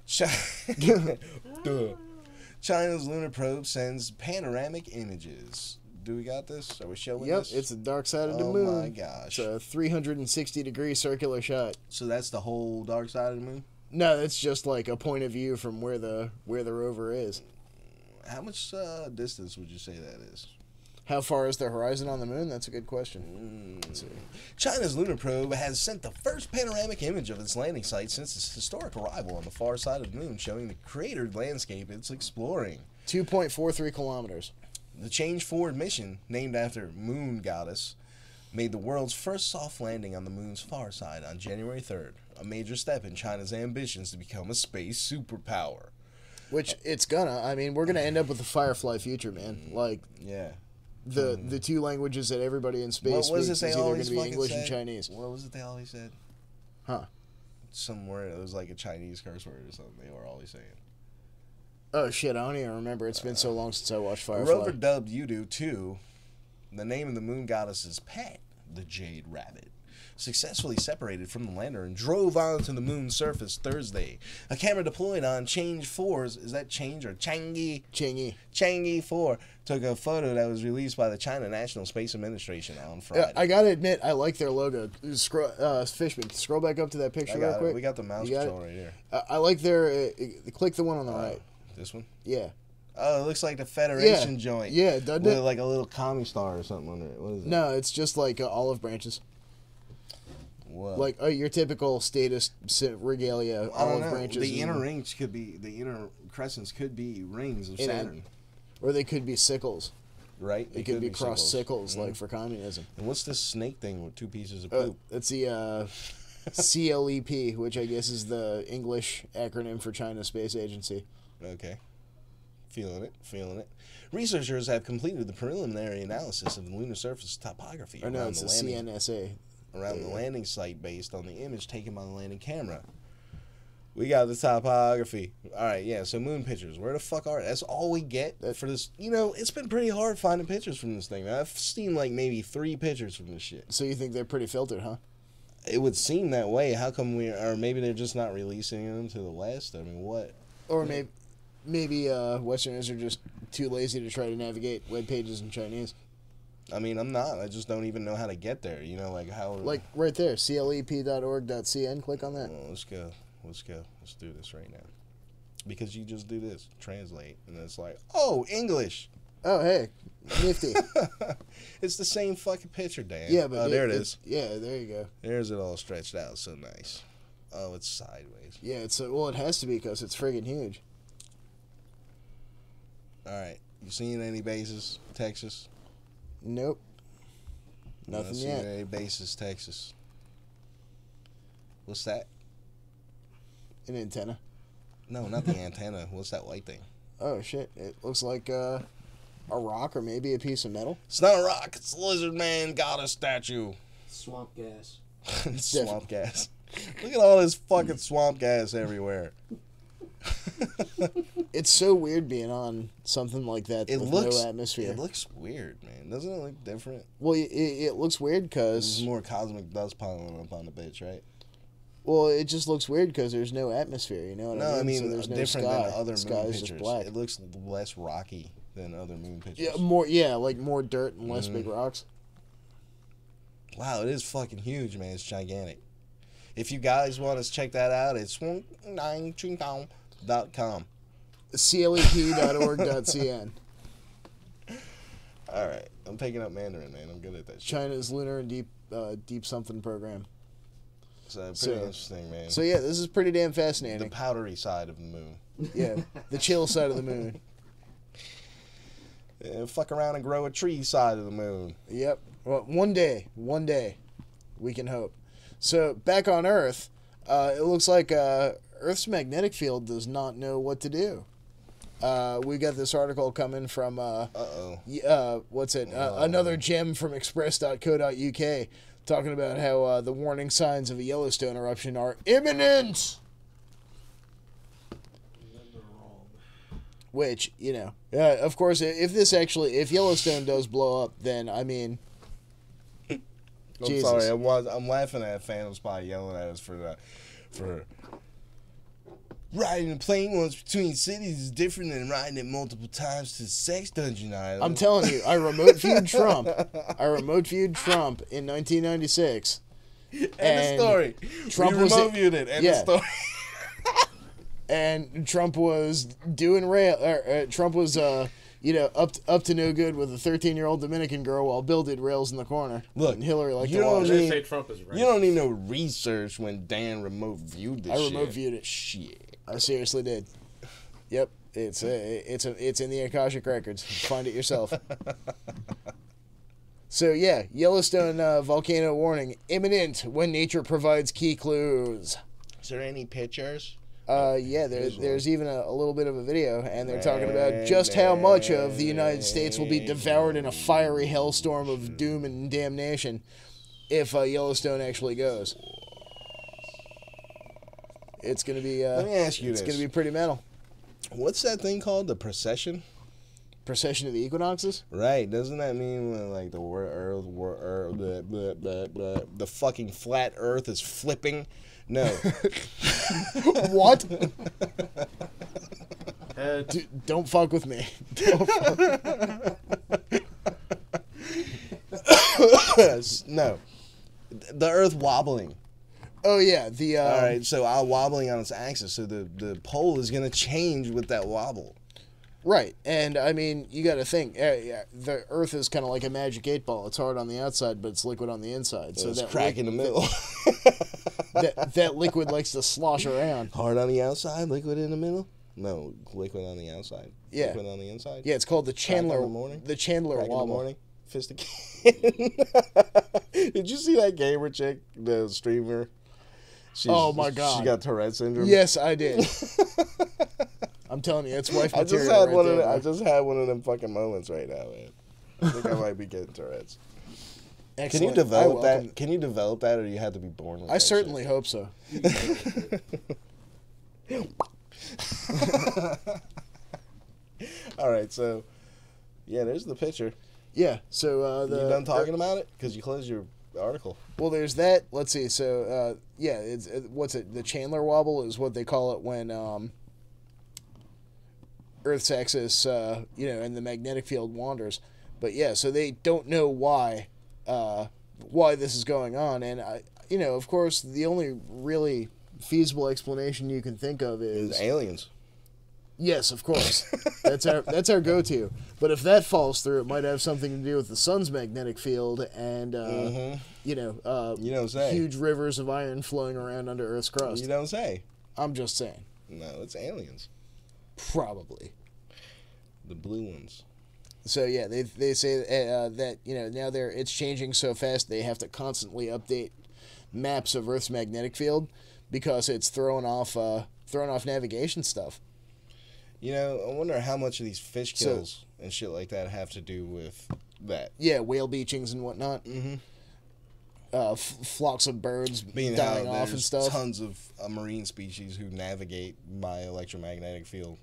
China's lunar probe sends panoramic images. Do we got this? Are we showing this? Yep, it's the dark side of the moon. Oh my gosh. It's a 360-degree circular shot. So that's the whole dark side of the moon? No, it's just like a point of view from where the rover is. How much distance would you say that is? How far is the horizon on the moon? That's a good question. Let's see. China's lunar probe has sent the first panoramic image of its landing site since its historic arrival on the far side of the moon, showing the cratered landscape it's exploring. 2.43 kilometers. The Change Forward mission, named after Moon Goddess, made the world's first soft landing on the moon's far side on January 3rd, a major step in China's ambitions to become a space superpower. Which it's gonna. I mean, we're gonna end up with a Firefly future, man. Like, yeah. The two languages that everybody in space speaks is either going to be English and Chinese. What was it they always said? Huh? Some word. It was like a Chinese curse word or something they were always saying. Oh, shit. I don't even remember. It's been so long since I watched Firefly. Rover dubbed Yudu 2, the name of the moon goddess's pet, the Jade Rabbit, successfully separated from the lander and drove onto the moon's surface Thursday. A camera deployed on Change 4's, is that Change or Chang'e? Chang'e 4 took a photo that was released by the China National Space Administration on Friday. I gotta admit, I like their logo. Fishman, scroll back up to that picture real quick. We got the mouse control right here. I like their, click the one on the right. This one? Yeah. Oh, it looks like the Federation joint. Yeah, doesn't with it? Like a little commie star or something under it. What is it? No, it's just like olive branches. What? Like your typical status regalia olive branches. The inner rings could be, the inner crescents could be rings of Saturn. Or they could be sickles. Right? They could be crossed sickles, like for communism. And what's this snake thing with two pieces of poop? That's the CLEP, which I guess is the English acronym for China Space Agency. Okay. Feeling it. Researchers have completed the preliminary analysis of the lunar surface topography the CNSA. Around the landing site based on the image taken by the landing camera. We got the topography. All right, yeah, so moon pictures. Where the fuck are they? That's all we get for this. It's been pretty hard finding pictures from this thing. I've seen like maybe 3 pictures from this shit. So you think they're pretty filtered, huh? It would seem that way. How come or maybe they're just not releasing them to the West? I mean, what? Or maybe Westerners are just too lazy to try to navigate web pages in Chinese. I mean, I'm not. I just don't even know how to get there. Like how... Like right there, clep.org.cn. Click on that. Well, let's go. Let's do this right now. Because you just do this, translate, and it's like, oh, English. Oh, hey, nifty. It's the same fucking picture, Dan. Yeah, but there it is. Yeah, there you go. There's it all stretched out, so nice. Oh, it's sideways. Yeah, well, it has to be because it's friggin' huge. All right, you seen any bases, Texas? Nope. Nothing yet. Any bases, Texas? What's that? An antenna. No, not the antenna. What's that white thing? Oh shit! It looks like a rock or maybe a piece of metal. It's not a rock. It's a lizard man goddess statue. Swamp gas. Swamp gas. Look at all this fucking swamp gas everywhere. It's so weird being on something like that with no atmosphere. It looks weird, man. Doesn't it look different? Well, it looks weird because... There's more cosmic dust piling up on the bitch, right? Well, it just looks weird because there's no atmosphere, you know what I mean? So there's no different sky. than other Sky moon is pictures. just black. It looks less rocky than other moon pictures. Like more dirt and less big rocks. Wow, it is fucking huge, man. It's gigantic. If you guys want to check that out, it's swamp9chingtong.com. CLEP.org.cn. All right, I'm picking up Mandarin, man. I'm good at that shit. China's lunar and deep something program. So pretty interesting, man. So yeah, this is pretty damn fascinating. The powdery side of the moon. Yeah, the chill side of the moon. Yeah, fuck around and grow a tree side of the moon. Yep. Well, one day, we can hope. So back on Earth, it looks like Earth's magnetic field does not know what to do. We got this article coming from another gem from express.co.uk talking about how the warning signs of a Yellowstone eruption are imminent. Which, of course, if Yellowstone does blow up, then I mean, I'm sorry, I'm laughing at Phantom Spy yelling at us for riding a plane once between cities is different than riding it multiple times to the sex dungeon island. I'm telling you, I remote viewed Trump. In 1996. And the story. Trump we remote viewed it. And the story. And Trump was doing Trump was up to no good with a 13-year-old Dominican girl while Bill did rails in the corner. Look, and Hillary liked you to watch. They say Trump is racist. You don't need no research when Dan remote viewed this shit. I remote viewed it. Shit. I seriously did. Yep, it's in the Akashic Records. Find it yourself. So yeah, Yellowstone volcano warning imminent when nature provides key clues. Is there any pictures? Yeah, there's even a little bit of a video, and they're talking about just how much of the United States will be devoured in a fiery hellstorm of doom and damnation if Yellowstone actually goes. It's gonna be. Let me ask you this. It's gonna be pretty metal. What's that thing called? The procession? Procession of the equinoxes? Right. Doesn't that mean when, like, the the fucking flat Earth is flipping? No. What? Don't fuck with me. No. The Earth wobbling. Oh yeah, all right. So wobbling on its axis, so the pole is gonna change with that wobble. Right, and I mean, you got to think the Earth is kind of like a magic 8-ball. It's hard on the outside, but it's liquid on the inside. So it's crack in the middle. that liquid likes to slosh around. Hard on the outside, liquid in the middle. No, liquid on the outside. Yeah, liquid on the inside. Yeah, it's called the Chandler. The Chandler crack wobble. In the morning. Fist again. Did you see that gamer chick, the streamer? Oh my god, she got Tourette syndrome. Yes, I did. I'm telling you, it's wife material. I just had one of them fucking moments right now, man. I think I might be getting Tourette's. Excellent. Can you develop that? Can you develop that, or do you have to be born with I certainly hope so. All right, so yeah, there's the picture. Yeah, so you done talking about it? Because you closed your article. Well, there's that. Let's see. So yeah, what's it? The Chandler wobble is what they call it when Earth's axis, and the magnetic field wanders. But yeah, so they don't know why this is going on, and of course, the only really feasible explanation you can think of is aliens. Yes, of course. That's our go-to. But if that falls through, it might have something to do with the sun's magnetic field and you don't say. Huge rivers of iron flowing around under Earth's crust. You don't say. I'm just saying. No, it's aliens. Probably. The blue ones. So yeah, they say that now it's changing so fast they have to constantly update maps of Earth's magnetic field because it's throwing off navigation stuff. I wonder how much of these fish kills and shit like that have to do with that. Yeah, whale beachings and whatnot. Mm-hmm. Flocks of birds dying off and stuff. Tons of marine species who navigate by electromagnetic field.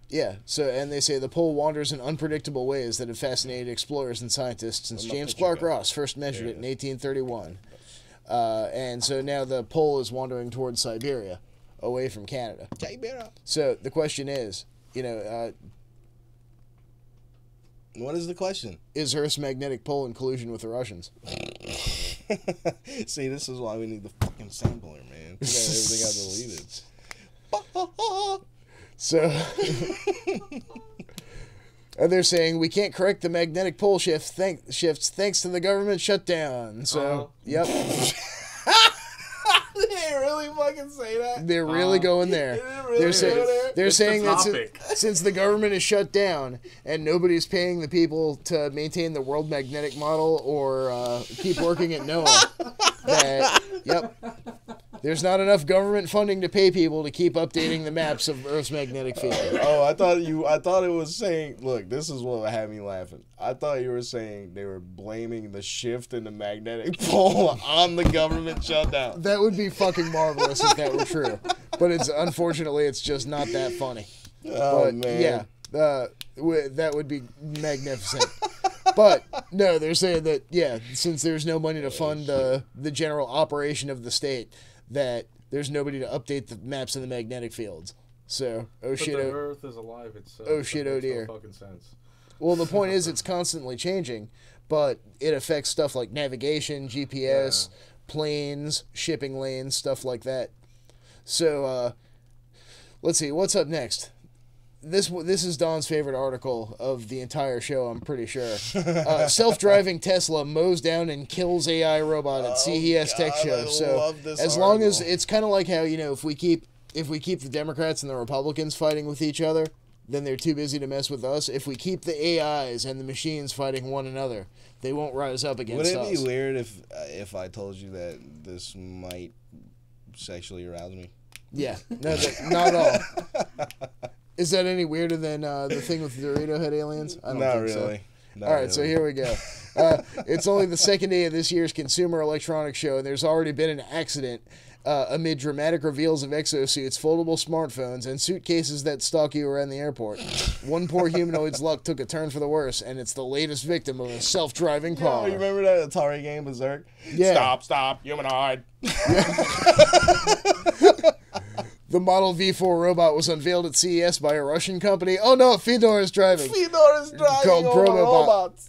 Yeah, and they say the pole wanders in unpredictable ways that have fascinated explorers and scientists since James Clark Ross first measured it in 1831. And so now the pole is wandering towards Siberia, away from Canada. Siberia. So the question is, what is the question? Is Earth's magnetic pole in collusion with the Russians? See, this is why we need the fucking sampler, man. We got everything deleted. So, and they're saying we can't correct the magnetic pole shifts thanks to the government shutdown. So, yep. They really fucking say that? They're really going there. They're saying that since the government is shut down and nobody's paying the people to maintain the world magnetic model or keep working at NOAA, there's not enough government funding to pay people to keep updating the maps of Earth's magnetic field. Oh, I thought it was saying, look, this is what had me laughing. I thought you were saying they were blaming the shift in the magnetic pole on the government shutdown. That would be fucking marvelous if that were true. But unfortunately, it's just not that funny. Oh, man. Yeah, that would be magnificent. But, no, they're saying that, since there's no money to fund the general operation of the state, that there's nobody to update the maps of the magnetic fields. So, the Earth is alive itself. Oh shit, oh dear. No fucking sense. Well, the point is it's constantly changing, but it affects stuff like navigation, GPS, planes, shipping lanes, stuff like that. So, let's see, what's up next? This is Don's favorite article of the entire show, I'm pretty sure. Self-driving Tesla mows down and kills AI robot at CES Tech Show. So as long as it's kind of like how, if we keep the Democrats and the Republicans fighting with each other, then they're too busy to mess with us. If we keep the AIs and the machines fighting one another, they won't rise up against us. Would it be weird if I told you that this might sexually arouse me? Yeah, no, not at all. Is that any weirder than the thing with the Dorito head aliens? I don't think really. So. All right, so here we go. It's only the second day of this year's Consumer Electronics Show, and there's already been an accident amid dramatic reveals of exosuits, foldable smartphones, and suitcases that stalk you around the airport. One poor humanoid's luck took a turn for the worse, and it's the latest victim of a self-driving car. You remember that Atari game, Berserk? Yeah. Stop, humanoid. The Model V4 robot was unveiled at CES by a Russian company. Oh no, Fedor is driving. Called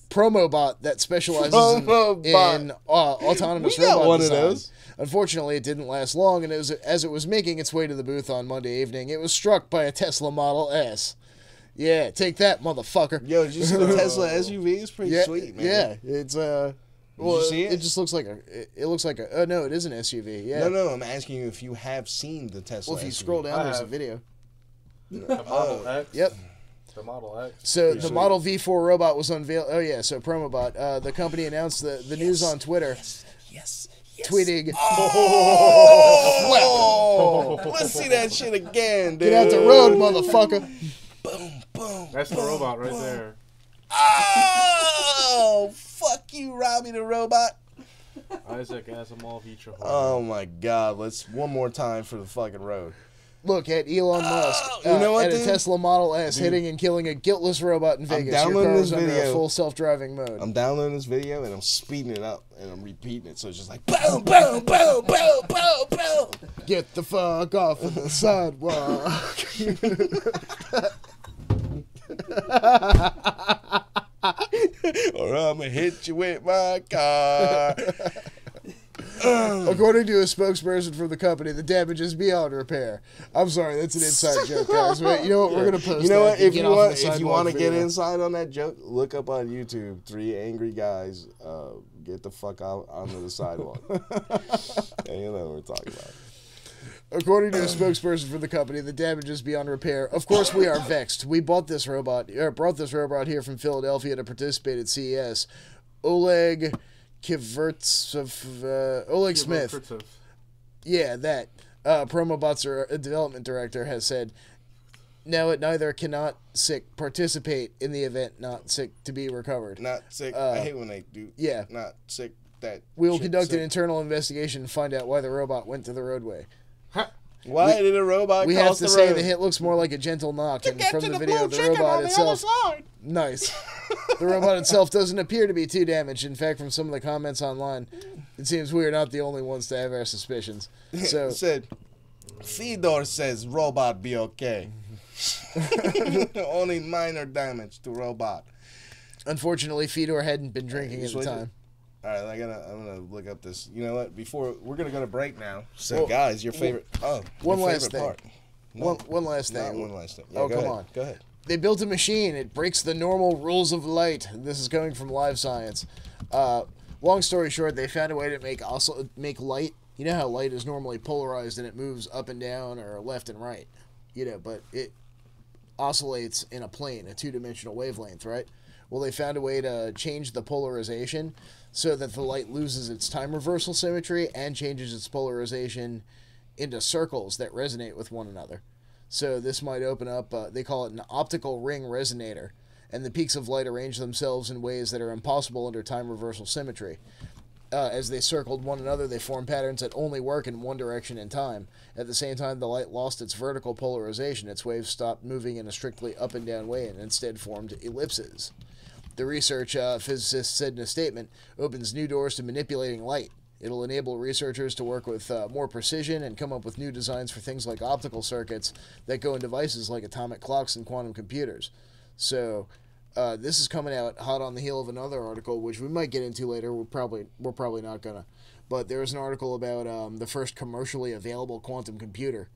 Promobot that specializes in autonomous robot design. Of those. Unfortunately, it didn't last long, and as it was making its way to the booth on Monday evening, it was struck by a Tesla Model S. Yeah, take that, motherfucker. Yo, did you see the Tesla SUV? It's pretty sweet, man. Yeah, it's Did you see it? It just looks like it looks like a. Oh no, it is an SUV. Yeah. No. I'm asking you if you have seen the Tesla. Well, if you SUV. Scroll down, there's a video. The Model X. Yep. The Model X. So the Model V4 robot was unveiled. Oh yeah. So Promobot, the company announced the news on Twitter. Yes. Tweeting. Oh, let's see that shit again, dude. Get out the road, motherfucker. Boom. That's the robot right there. Oh, fuck you, Robbie the robot. Isaac Asimov, eat your heart. Oh my God! Let's one more time for the fucking road. Look at Elon Musk you know what, at dude? a Tesla Model S hitting and killing a guiltless robot in Vegas. downloading Your car this was under video. a full self-driving mode. I'm downloading this video and I'm speeding it up and I'm repeating it, so it's just like boom, boom, boom, boom, boom, boom. Get the fuck off of the sidewalk. Or I'ma hit you with my car. Okay, According to a spokesperson from the company, the damage is beyond repair. I'm sorry, that's an inside joke, guys. But you know what? We're gonna post. You know that what? If you want to get inside on that joke, look up on YouTube. 3 angry guys get the fuck out onto the sidewalk. And you know what we're talking about. According to a spokesperson for the company, the damage is beyond repair. Of course, we are vexed. We brought this robot here from Philadelphia to participate at CES. Oleg Smith. Yeah, that. Promobot's development director has said, no, it neither cannot participate in the event, not sick to be recovered. Not sick. I hate when they do. Yeah. Not sick. We will conduct an internal investigation and find out why the robot went to the roadway. Why did a robot cross the road? We have to say the hit looks more like a gentle knock, and from the video, the robot itself... Nice. The robot itself doesn't appear to be too damaged. In fact, from some of the comments online, it seems we are not the only ones to have our suspicions. So said, Fedor says robot be okay. Only minor damage to robot. Unfortunately, Fedor hadn't been drinking at the time. All right, I'm gonna look up this. You know what? Before we're gonna go to break now. So, guys, your favorite. One last thing. Part. No, one last thing. Not one last thing. Yeah, oh, come on. Go ahead. They built a machine. It breaks the normal rules of light. This is coming from Live Science. Long story short, they found a way to make light. You know how light is normally polarized and it moves up and down or left and right. You know, but it oscillates in a plane, a 2-dimensional wavelength, right? Well, they found a way to change the polarization so that the light loses its time reversal symmetry and changes its polarization into circles that resonate with one another. So this might open up, they call it an optical ring resonator, and the peaks of light arrange themselves in ways that are impossible under time reversal symmetry. As they circled one another, they formed patterns that only work in one direction in time. At the same time, the light lost its vertical polarization. Its waves stopped moving in a strictly up and down way and instead formed ellipses. The research, physicists said in a statement, opens new doors to manipulating light. It'll enable researchers to work with more precision and come up with new designs for things like optical circuits that go in devices like atomic clocks and quantum computers. So this is coming out hot on the heel of another article, which we might get into later. We're probably not gonna. But there was an article about the first commercially available quantum computer,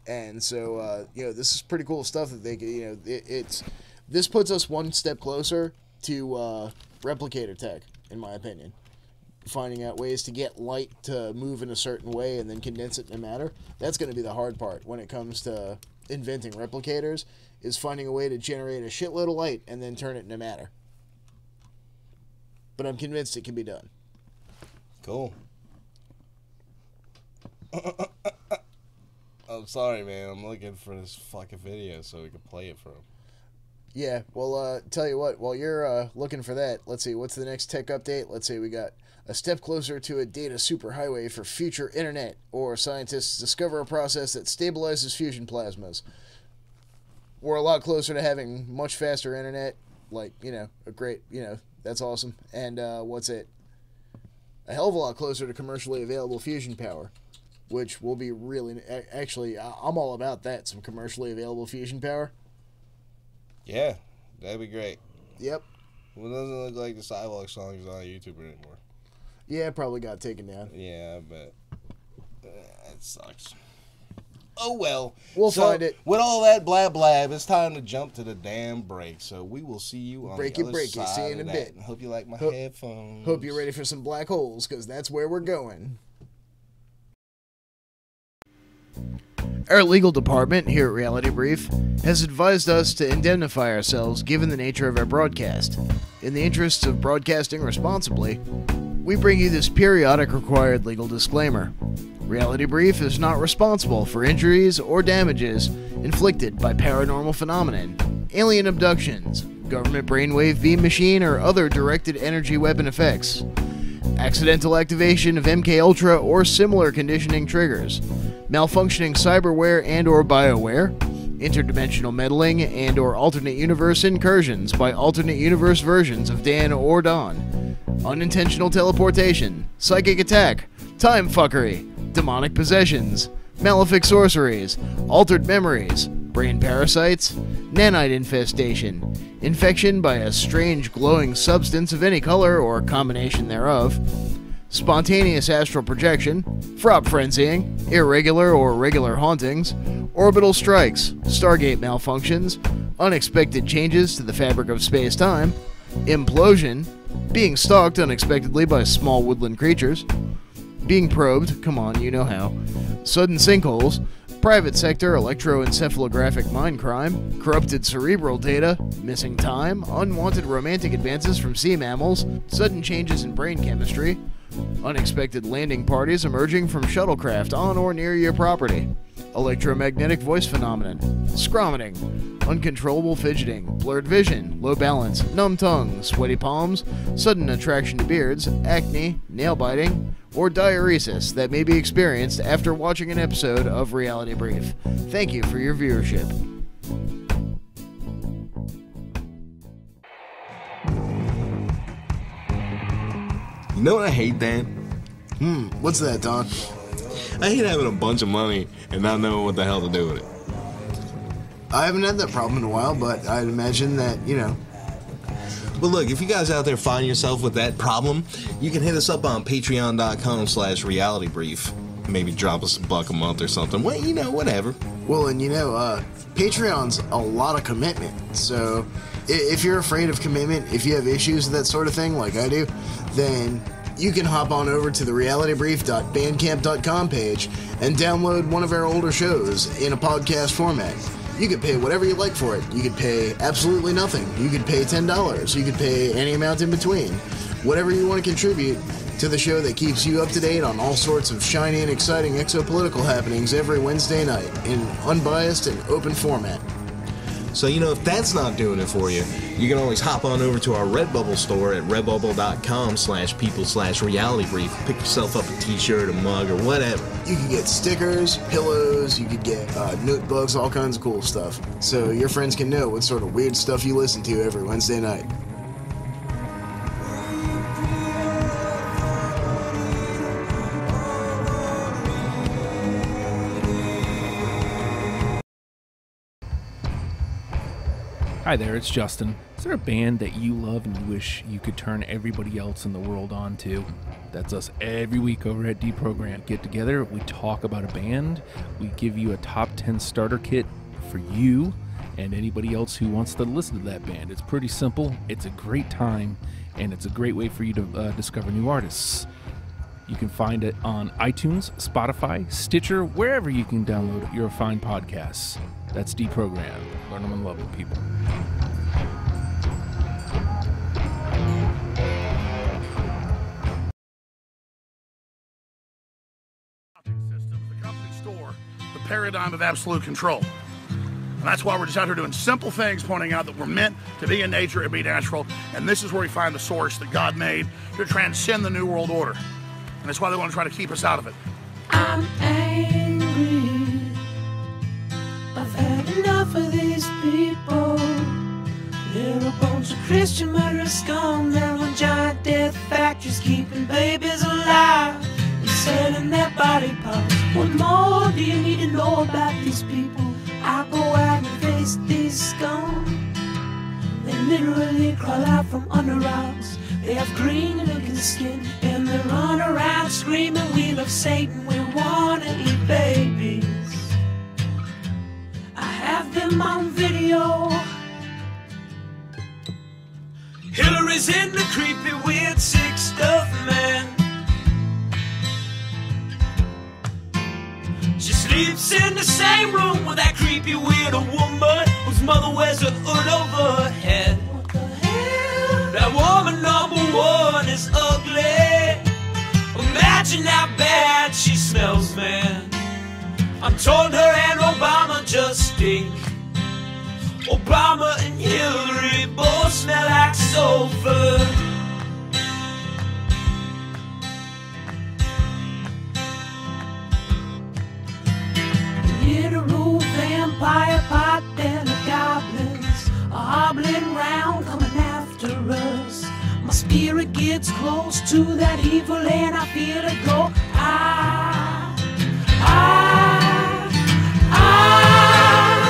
and so this is pretty cool stuff that they this puts us one step closer to replicator tech, in my opinion. Finding out ways to get light to move in a certain way and then condense it into matter. That's going to be the hard part when it comes to inventing replicators, is finding a way to generate a shitload of light and then turn it into matter. But I'm convinced it can be done. Cool. I'm sorry, man. I'm looking for this fucking video so we can play it for him. Yeah, well, tell you what, while you're looking for that, let's see, what's the next tech update? Let's see, we got a step closer to a data superhighway for future internet, or scientists discover a process that stabilizes fusion plasmas. We're a lot closer to having much faster internet, like, a great, that's awesome. And what's it? A hell of a lot closer to commercially available fusion power, which will be really, actually, I'm all about that, some commercially available fusion power. Yeah, that'd be great. Yep. Well, it doesn't look like the Sidewalk song is on YouTube anymore. Yeah, it probably got taken down. Yeah, but it sucks. Oh, well. We'll find it. With all that blab, it's time to jump to the damn break. So we will see you on the other side. See you in a bit. Hope you like my headphones. Hope you're ready for some black holes, because that's where we're going. Our legal department here at Reality Brief has advised us to indemnify ourselves given the nature of our broadcast. In the interests of broadcasting responsibly, we bring you this periodic required legal disclaimer. Reality Brief is not responsible for injuries or damages inflicted by paranormal phenomenon, alien abductions, government brainwave beam machine, or other directed energy weapon effects, accidental activation of MKUltra or similar conditioning triggers, malfunctioning cyberware and or bioware, interdimensional meddling and or alternate universe incursions by alternate universe versions of Dan or Don, unintentional teleportation, psychic attack, time fuckery, demonic possessions, malefic sorceries, altered memories, brain parasites, nanite infestation, infection by a strange glowing substance of any color or combination thereof, spontaneous astral projection, frop frenzying, irregular or regular hauntings, orbital strikes, Stargate malfunctions, unexpected changes to the fabric of space-time, implosion, being stalked unexpectedly by small woodland creatures, being probed, come on, you know how, sudden sinkholes, private sector electroencephalographic mind crime, corrupted cerebral data, missing time, unwanted romantic advances from sea mammals, sudden changes in brain chemistry, unexpected landing parties emerging from shuttlecraft on or near your property, electromagnetic voice phenomenon, scromiting, uncontrollable fidgeting, blurred vision, low balance, numb tongue, sweaty palms, sudden attraction to beards, acne, nail biting, or diuresis that may be experienced after watching an episode of Reality Brief. Thank you for your viewership. You know what I hate, Dan? What's that, Don? I hate having a bunch of money and not knowing what the hell to do with it. I haven't had that problem in a while, but I'd imagine that, you know. But look, if you guys out there find yourself with that problem, you can hit us up on patreon.com/realitybrief. Maybe drop us $1 a month or something. Well, you know, whatever. Well, and you know, Patreon's a lot of commitment. So if you're afraid of commitment, if you have issues with that sort of thing, like I do, then you can hop on over to the realitybrief.bandcamp.com page and download one of our older shows in a podcast format. You could pay whatever you like for it. You could pay absolutely nothing. You could pay $10. You could pay any amount in between. Whatever you want to contribute to the show that keeps you up to date on all sorts of shiny and exciting exopolitical happenings every Wednesday night in unbiased and open format. So, you know, if that's not doing it for you, you can always hop on over to our Redbubble store at redbubble.com/people/realitybrief. Pick yourself up a t-shirt, a mug, or whatever. You can get stickers, pillows, you could get notebooks, all kinds of cool stuff. So your friends can know what sort of weird stuff you listen to every Wednesday night. Hi there, it's Justin. Is there a band that you love and you wish you could turn everybody else in the world on to? That's us every week over at Deprogram. Get together, we talk about a band, we give you a top 10 starter kit for you and anybody else who wants to listen to that band. It's pretty simple, it's a great time, and it's a great way for you to discover new artists. You can find it on iTunes, Spotify, Stitcher, wherever you can download your fine podcasts. That's Deprogram. Learn them and love them, people. Systems, the company store, the paradigm of absolute control. And that's why we're just out here doing simple things, pointing out that we're meant to be in nature and be natural. And this is where we find the source that God made to transcend the New World Order. And that's why they want to try to keep us out of it. I'm angry. I've had enough of these people. They're a bunch of Christian murderous scum. They're on giant death factories keeping babies alive and selling their body parts. What more do you need to know about these people? I go out and face these scum. They literally crawl out from under rocks. They have green looking skin and they run around screaming, we love Satan, we wanna eat babies. I have them on video. Hillary's in the creepy, weird, sick stuff, man. She sleeps in the same room with that creepy, weird woman whose mother wears a hood over her head. What the hell? That woman number one is ugly. Imagine how bad she smells, man. I'm told her and Obama just stink. Obama and Hillary both smell like sulfur. Literal vampire pot and the goblins are hobbling round coming after us. My spirit gets close to that evil and I feel it go.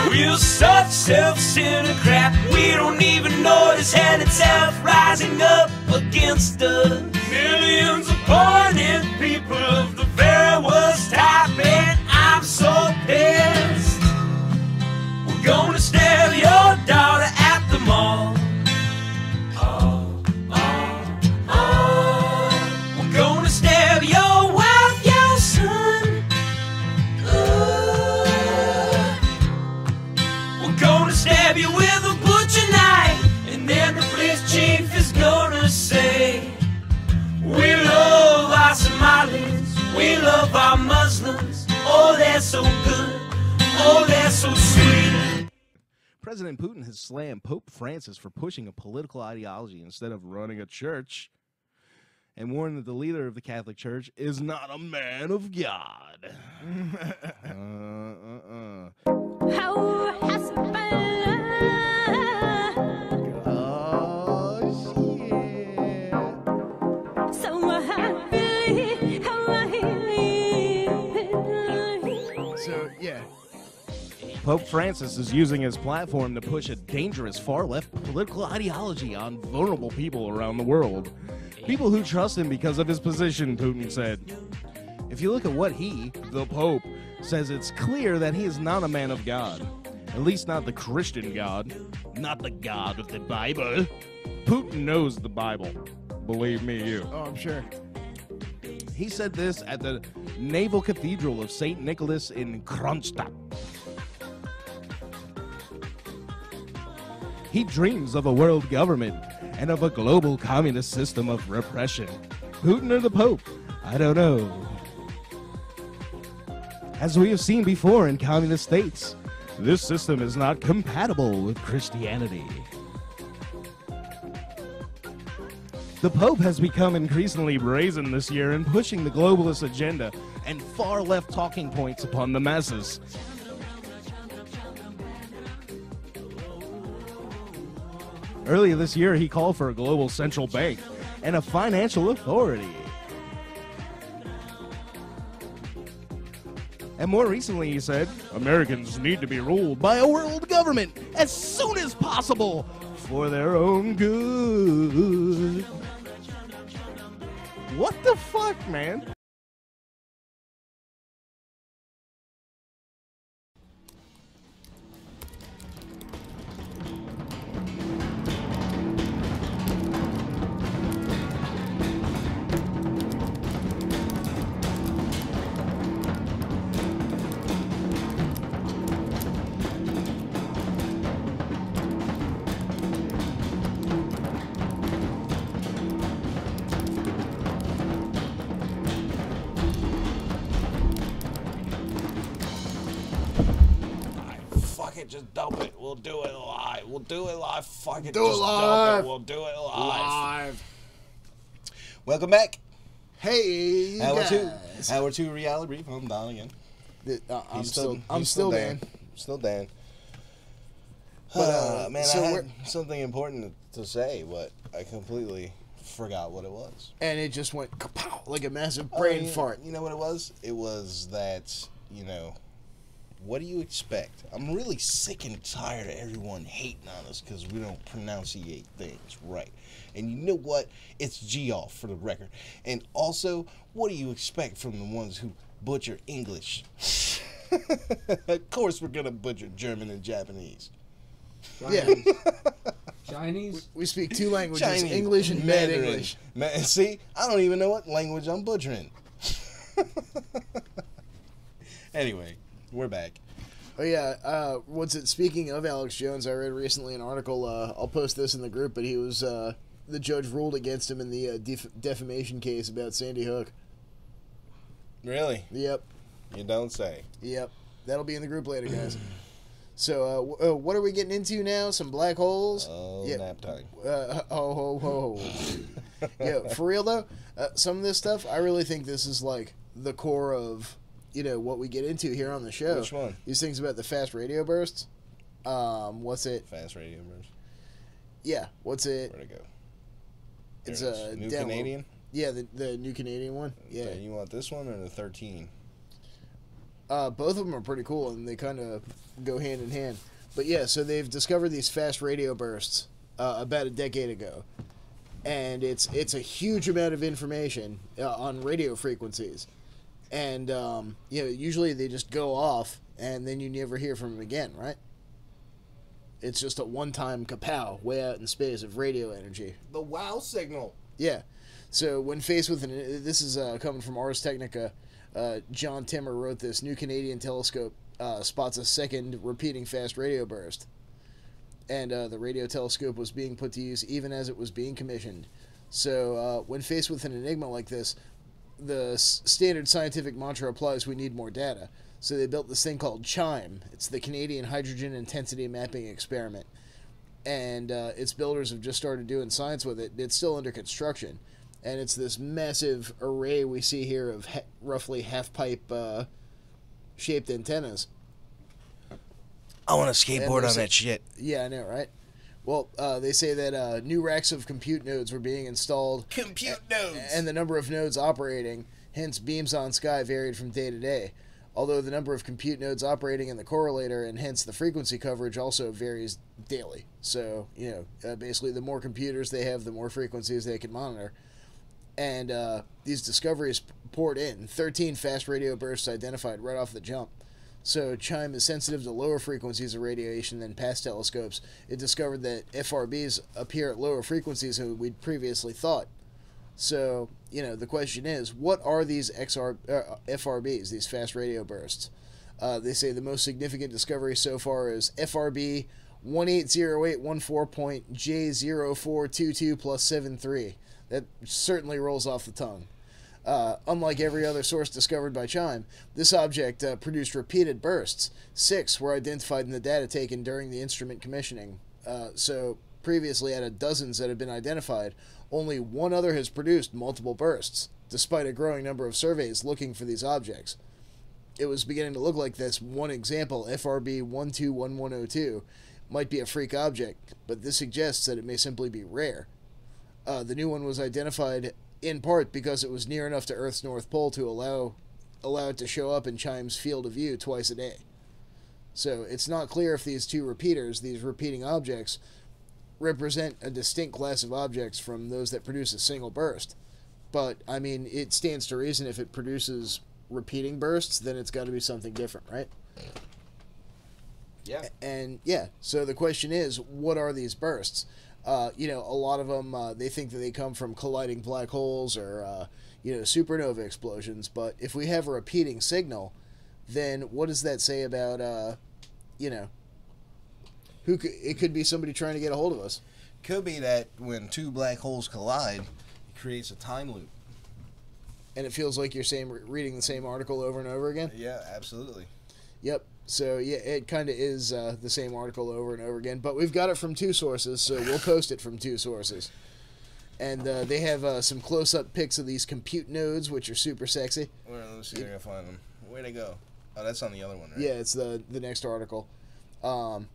We're such self-centered crap. We don't even notice hell itself rising up against us. Millions upon of our Muslims. Oh, they're so good. Oh, they're so sweet. President Putin has slammed Pope Francis for pushing a political ideology instead of running a church, and warned that the leader of the Catholic Church is not a man of God. So, yeah. Pope Francis is using his platform to push a dangerous far-left political ideology on vulnerable people around the world. People who trust him because of his position, Putin said. If you look at what he, the Pope, says, it's clear that he is not a man of God. At least not the Christian God. Not the God of the Bible. Putin knows the Bible. Believe me, you. Oh, I'm sure. He said this at the Naval Cathedral of St. Nicholas in Kronstadt. He dreams of a world government and of a global communist system of repression. Putin or the Pope? I don't know. As we have seen before in communist states, this system is not compatible with Christianity. The Pope has become increasingly brazen this year in pushing the globalist agenda and far-left talking points upon the masses. Earlier this year, he called for a global central bank and a financial authority. And more recently, he said, Americans need to be ruled by a world government as soon as possible for their own good. What the fuck, man? Just dump it. We'll do it live. We'll do it live. Fuck it. Do it just live. Dump it. We'll do it live. Welcome back. Hey, Hour two reality brief. I'm Don again. I'm still Dan. Still Dan. But man, so I had something important to say, but I completely forgot what it was. And it just went kapow, like a massive brain fart. You know what it was? It was that, what do you expect? I'm really sick and tired of everyone hating on us because we don't pronunciate things right. And you know what? It's G-off for the record. And also, what do you expect from the ones who butcher English? Of course we're going to butcher German and Japanese. Chinese. Yeah. Chinese? We speak two languages, Chinese, English and Mandarin. English. See, I don't even know what language I'm butchering. Anyway. We're back. Oh yeah, speaking of Alex Jones, I read recently an article, I'll post this in the group, but he was, the judge ruled against him in the defamation case about Sandy Hook. Really? Yep. You don't say. Yep. That'll be in the group later, guys. So, what are we getting into now? Some black holes? Oh, yeah. Nap time. Yeah, for real though, some of this stuff, I really think this is like the core of what we get into here on the show. Which one? These things about the fast radio bursts. What's it? Fast radio bursts? Yeah. What's it? Where'd it go? It's a New Canadian? Yeah, the New Canadian one. Yeah. You want this one or the 13? Both of them are pretty cool, and they kind of go hand in hand. But yeah, so they've discovered these fast radio bursts about a decade ago. And it's a huge amount of information on radio frequencies. And, usually they just go off, and then you never hear from them again, right? It's just a one-time kapow way out in space of radio energy. The wow signal. Yeah. So when faced with this is coming from Ars Technica, John Timmer wrote this, New Canadian telescope spots a second repeating fast radio burst. And the radio telescope was being put to use even as it was being commissioned. So when faced with an enigma like this, the standard scientific mantra applies, we need more data. So they built this thing called CHIME. It's the Canadian Hydrogen Intensity Mapping Experiment. And its builders have just started doing science with it. It's still under construction. And it's this massive array we see here of roughly half-pipe shaped antennas. I want to skateboard on that shit. Yeah, I know, right? Well, they say that new racks of compute nodes were being installed. Compute nodes! And the number of nodes operating, hence beams on sky, varied from day to day. Although the number of compute nodes operating in the correlator and hence the frequency coverage also varies daily. So, basically the more computers they have, the more frequencies they can monitor. And these discoveries poured in. 13 fast radio bursts identified right off the jump. So CHIME is sensitive to lower frequencies of radiation than past telescopes. It discovered that FRBs appear at lower frequencies than we'd previously thought. So, the question is, what are these FRBs, these fast radio bursts? They say the most significant discovery so far is FRB 180814.J0422 plus 73. That certainly rolls off the tongue. Unlike every other source discovered by CHIME, this object produced repeated bursts. 6 were identified in the data taken during the instrument commissioning. So, previously out of dozens that have been identified, only one other has produced multiple bursts, despite a growing number of surveys looking for these objects. It was beginning to look like this one example, FRB 121102, might be a freak object, but this suggests that it may simply be rare. The new one was identified in part because it was near enough to Earth's North Pole to allow it to show up in CHIME's field of view twice a day. So it's not clear if these two repeaters, these repeating objects, represent a distinct class of objects from those that produce a single burst. But, I mean, it stands to reason if it produces repeating bursts, then it's got to be something different, right? Yeah. And, yeah, so the question is, what are these bursts? A lot of them, they think that they come from colliding black holes or, supernova explosions. But if we have a repeating signal, then what does that say about, it could be somebody trying to get a hold of us. Could be that when two black holes collide, it creates a time loop. And it feels like you're reading the same article over and over again? Yeah, absolutely. Yep. So, yeah, it kind of is the same article over and over again. But we've got it from 2 sources, so we'll post it from 2 sources. And they have some close-up pics of these compute nodes, which are super sexy. Well, let's see if I can find them. Where'd they go? Oh, that's on the other one, right? Yeah, it's the next article. And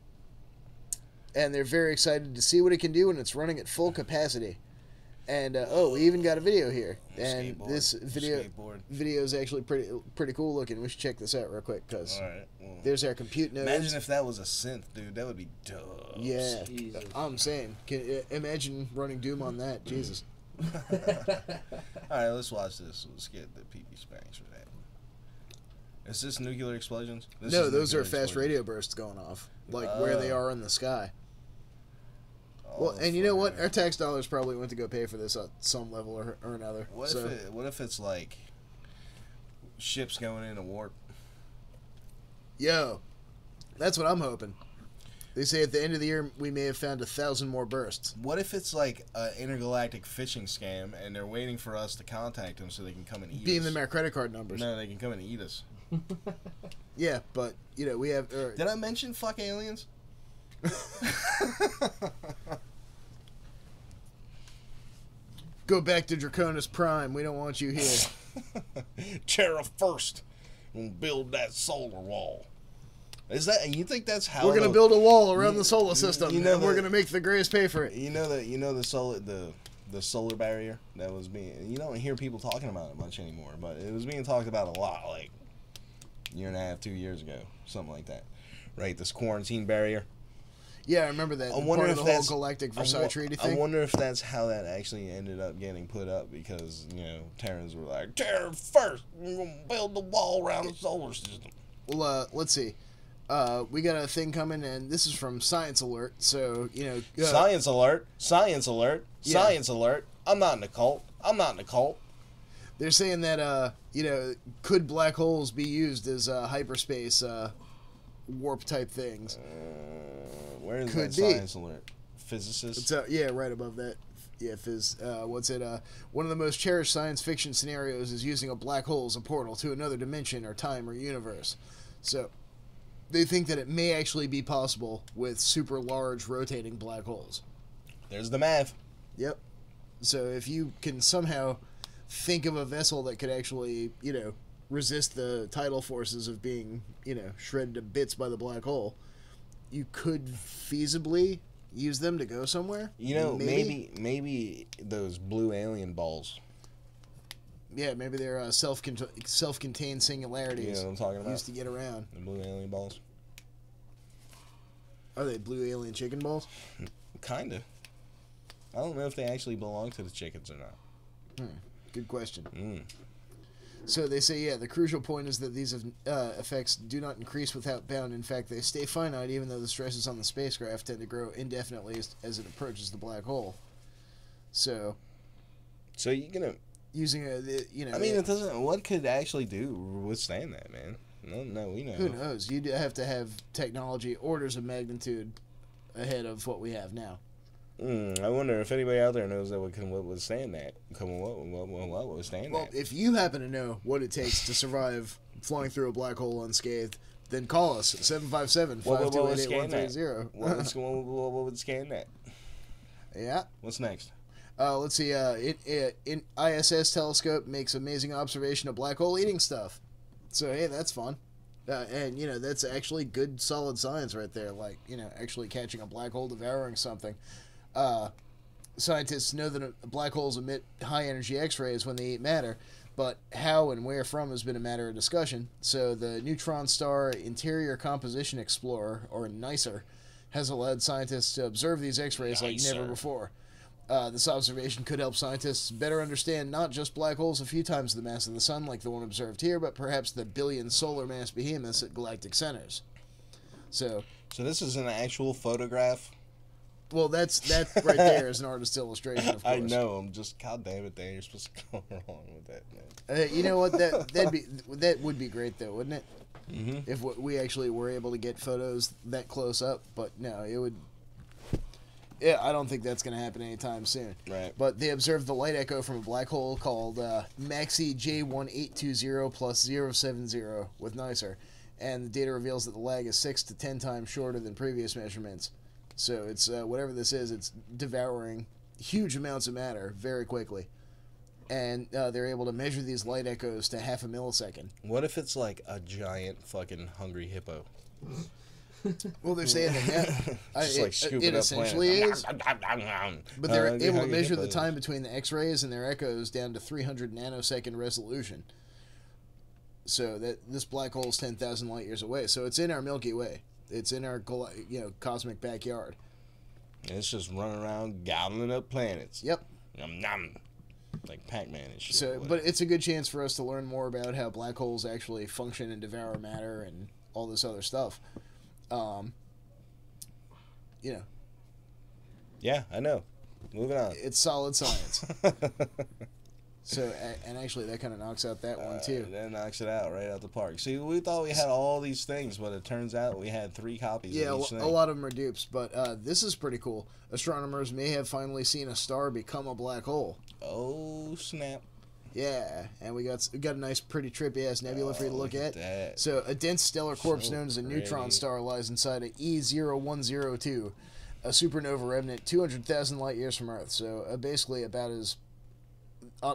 they're very excited to see what it can do when it's running at full capacity. And we even got a video here, and this video is actually pretty cool looking. We should check this out real quick because there's our compute nodes. Imagine if that was a synth, dude. That would be dope. Yeah, Jesus. I'm saying, imagine running Doom on that. Jesus. All right, let's watch this. Let's get the PP Spanx for that. Is this nuclear explosions? No, those are fast radio bursts going off, like where they are in the sky. Well, and you know what? Our tax dollars probably went to go pay for this at some level or another. What if it's like ships going into warp? Yo, that's what I'm hoping. They say at the end of the year we may have found 1,000 more bursts. What if it's like an intergalactic phishing scam and they're waiting for us to contact them so they can come and eat us? Beam them our credit card numbers. No, they can come and eat us. Yeah, but we have. Did I mention fuck aliens? Go back to Draconis Prime. We don't want you here. Terra first. We'll build that solar wall. Is that? You think that's how we're gonna build a wall around the solar system? And we're gonna make the Greys pay for it. The solar barrier that was being. You don't hear people talking about it much anymore, but it was being talked about a lot, like a year and a half, 2 years ago, something like that. Right? This quarantine barrier. Yeah, I remember that. I wonder if the whole Galactic Versailles Treaty thing. I wonder if that's how that actually ended up getting put up because, Terrans were like, Terra first, we're going to build the wall around the solar system. Well, let's see. We got a thing coming, and this is from Science Alert, so, Science Alert, Science Alert, yeah. Science Alert. I'm not in a cult. They're saying that, could black holes be used as hyperspace warp-type things? Where is that Science Alert? Physicist? It's, yeah, right above that. Yeah, Fizz. One of the most cherished science fiction scenarios is using a black hole as a portal to another dimension or time or universe. So, they think that it may actually be possible with super large rotating black holes. There's the math. Yep. So, if you can somehow think of a vessel that could actually, resist the tidal forces of being, shredded to bits by the black hole, you could feasibly use them to go somewhere. Maybe those blue alien balls. Yeah, maybe they're self-contained singularities. You know what I'm talking about? Used to get around. The blue alien balls. Are they blue alien chicken balls? Kinda. I don't know if they actually belong to the chickens or not. Good question. So they say, the crucial point is that these effects do not increase without bound. In fact, they stay finite, even though the stresses on the spacecraft tend to grow indefinitely as it approaches the black hole. So you're gonna using it doesn't. What could actually withstand that, man? No, we know. Who knows? You'd have to have technology orders of magnitude ahead of what we have now. I wonder if anybody out there knows that what withstand that. What withstand that? If you happen to know what it takes to survive flying through a black hole unscathed, then call us at 757-528-8130. What would scan that? Yeah. What's next? Let's see. In ISS telescope makes amazing observation of black hole eating stuff. So hey, that's fun. And that's actually good, solid science right there. Like actually catching a black hole devouring something. Scientists know that black holes emit high-energy X-rays when they eat matter, but how and where from has been a matter of discussion. So the Neutron Star Interior Composition Explorer, or NICER, has allowed scientists to observe these X-rays like never before. This observation could help scientists better understand not just black holes a few times the mass of the Sun, like the one observed here, but perhaps the billion solar mass behemoths at galactic centers. So this is an actual photograph? Well, that right there is an artist's illustration, of course. I know. I'm just, God damn it, Dan, you're supposed to go along with that, man. You know what? That would be great, though, wouldn't it? Mm-hmm. If we actually were able to get photos that close up, but no, it would. Yeah, I don't think that's going to happen anytime soon. Right. But they observed the light echo from a black hole called Maxi J1820 plus 070 with NICER, and the data reveals that the lag is 6 to 10 times shorter than previous measurements. So it's whatever this is, it's devouring huge amounts of matter very quickly. And they're able to measure these light echoes to half a millisecond. What if it's like a giant fucking hungry hippo? Well, they're saying that it essentially is. But they're able to measure the time between the X-rays and their echoes down to 300 nanosecond resolution. So that this black hole is 10,000 light years away. So it's in our Milky Way. It's in our cosmic backyard. And it's just running around gobbling up planets. Yep. Nom nom. Like Pac-Man and shit. So, but it's a good chance for us to learn more about how black holes actually function and devour matter and all this other stuff. Yeah, I know. Moving on. It's solid science. So, and actually, that kind of knocks out that one, too. That knocks it out right out the park. See, we thought we had all these things, but it turns out we had 3 copies of each thing. A lot of them are dupes, but this is pretty cool. Astronomers may have finally seen a star become a black hole. Oh, snap. Yeah, and we got a nice, pretty trippy-ass nebula for you to look at. That. So, a dense stellar corpse known as a neutron star lies inside a E0102, a supernova remnant 200,000 light years from Earth. So, basically about as...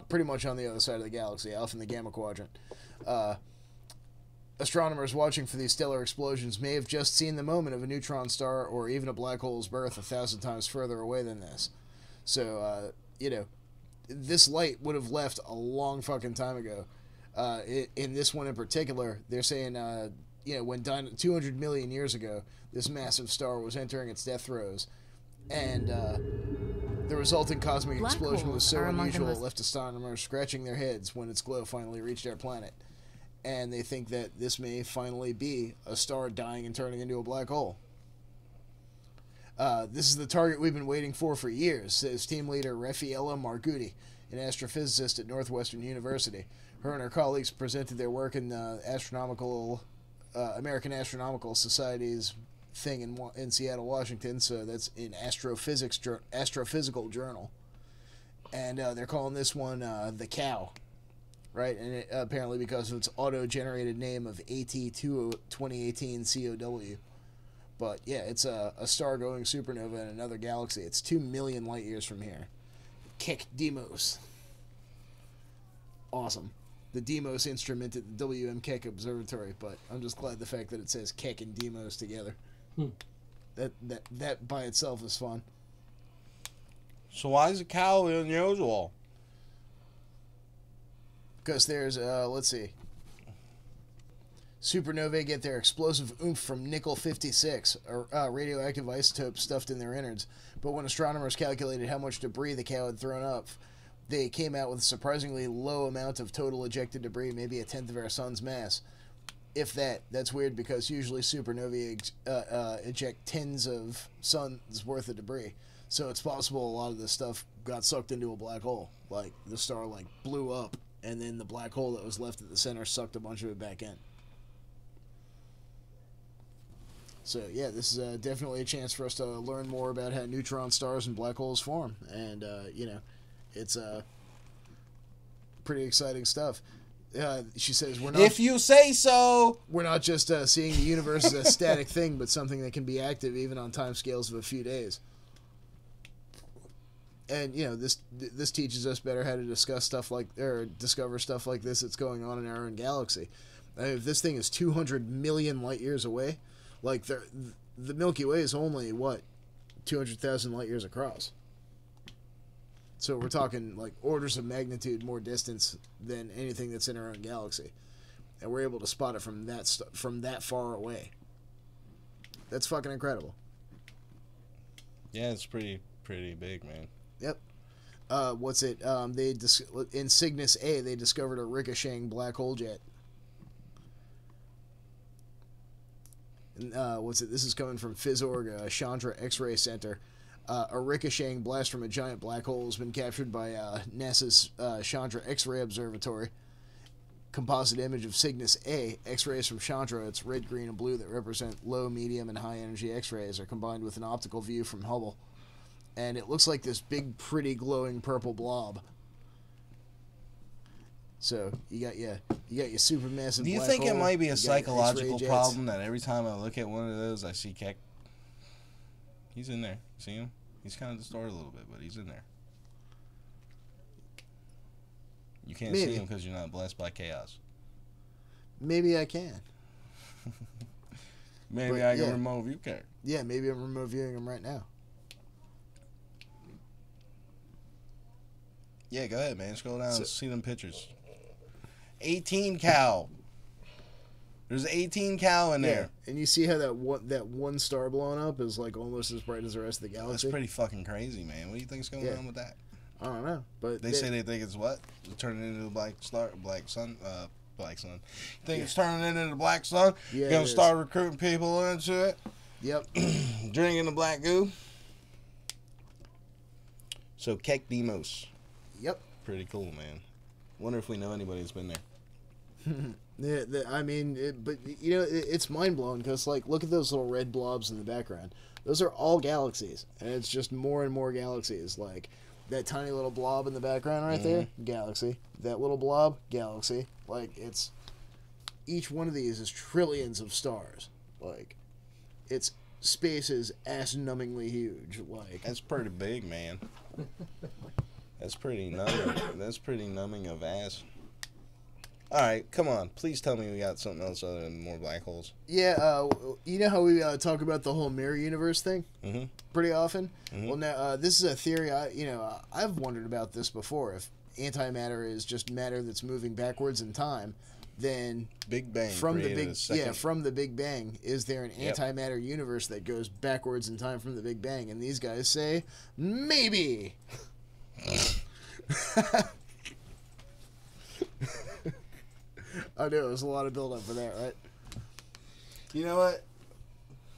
pretty much on the other side of the galaxy, off in the Gamma Quadrant. Astronomers watching for these stellar explosions may have just seen the moment of a neutron star or even a black hole's birth 1,000 times further away than this. So, this light would have left a long fucking time ago. In this one in particular, they're saying, when 200 million years ago, this massive star was entering its death throes. And the resulting cosmic explosion was so unusual it left astronomers scratching their heads when its glow finally reached our planet. And they think that this may finally be a star dying and turning into a black hole. This is the target we've been waiting for years, says team leader Raffaella Margutti, an astrophysicist at Northwestern University. Her and her colleagues presented their work in the American Astronomical Society's thing in Seattle, Washington, so that's in Astrophysical Journal. And they're calling this one the Cow, right? And it, apparently because of its auto-generated name of AT2018 COW. But yeah, it's a star-going supernova in another galaxy. It's 2 million light years from here. Keck Deimos. Awesome. The Deimos instrument at the W.M. Keck Observatory, but I'm just glad the fact that it says Keck and Deimos together. That by itself is fun. So why is a cow unusual? Because there's, let's see. Supernovae get their explosive oomph from nickel-56, a radioactive isotope stuffed in their innards. But when astronomers calculated how much debris the cow had thrown up, they came out with a surprisingly low amount of total ejected debris, maybe a tenth of our sun's mass. If that. That's weird because usually supernovae eject tens of suns worth of debris. So it's possible a lot of this stuff got sucked into a black hole. Like, the star, like, blew up, and then the black hole that was left at the center sucked a bunch of it back in. So, yeah, this is definitely a chance for us to learn more about how neutron stars and black holes form. And, you know, it's pretty exciting stuff. She says, we're not... If you say so! We're not just seeing the universe as a static thing, but something that can be active even on time scales of a few days. And, you know, this teaches us better how to discuss stuff like... or discover stuff like this that's going on in our own galaxy. I mean, if this thing is 200 million light years away... Like, the Milky Way is only, what, 200,000 light years across. So we're talking, like, orders of magnitude more distance than anything that's in our own galaxy. And we're able to spot it from that far away. That's fucking incredible. Yeah, it's pretty big, man. Yep. What's it? In Cygnus A, they discovered a ricocheting black hole jet. What's it? This is coming from PhysOrg, Chandra X-ray Center. A ricocheting blast from a giant black hole has been captured by NASA's Chandra X-ray Observatory. Composite image of Cygnus A. X-rays from Chandra, it's red, green, and blue that represent low, medium, and high energy X-rays, are combined with an optical view from Hubble. And it looks like this big, pretty, glowing purple blob. So you got your supermassive. Do you black think hole, it might be a psychological X-ray problem that every time I look at one of those, I see Keck? He's in there. See him? He's kind of distorted a little bit, but he's in there. You can't see him because you're not blessed by chaos. Maybe I can. Maybe I can remote view Keck. Yeah, maybe I'm remote viewing him right now. Yeah, go ahead, man. Scroll down and see them pictures. 18 cow. There's 18 cow in there. And you see how that one star blowing up is like almost as bright as the rest of the galaxy? That's pretty fucking crazy, man. What do you think's going on with that? I don't know, but they say they think it's what? Turning into a black sun. You think it's turning into the black sun? Yeah, gonna start recruiting people into it? Yep. Drinking the black goo. So Keck Deimos. Yep. Pretty cool, man. Wonder if we know anybody that's been there. I mean, but you know, it's mind blowing because like, look at those little red blobs in the background. Those are all galaxies, and it's just more and more galaxies. Like that tiny little blob in the background right there, galaxy. That little blob, galaxy. Like it's each one of these is trillions of stars. Like it's space is ass-numbingly huge. Like that's pretty big, man. That's pretty numbing. That's pretty numbing of ass. All right, come on. Please tell me we got something else other than more black holes. Yeah, you know how we talk about the whole mirror universe thing pretty often? Mm-hmm. Well, now, this is a theory, I've wondered about this before. If antimatter is just matter that's moving backwards in time, then Big Bang from the Big Bang, is there an antimatter universe that goes backwards in time from the Big Bang? And these guys say, maybe. I knew it was a lot of build-up for that, right? You know what?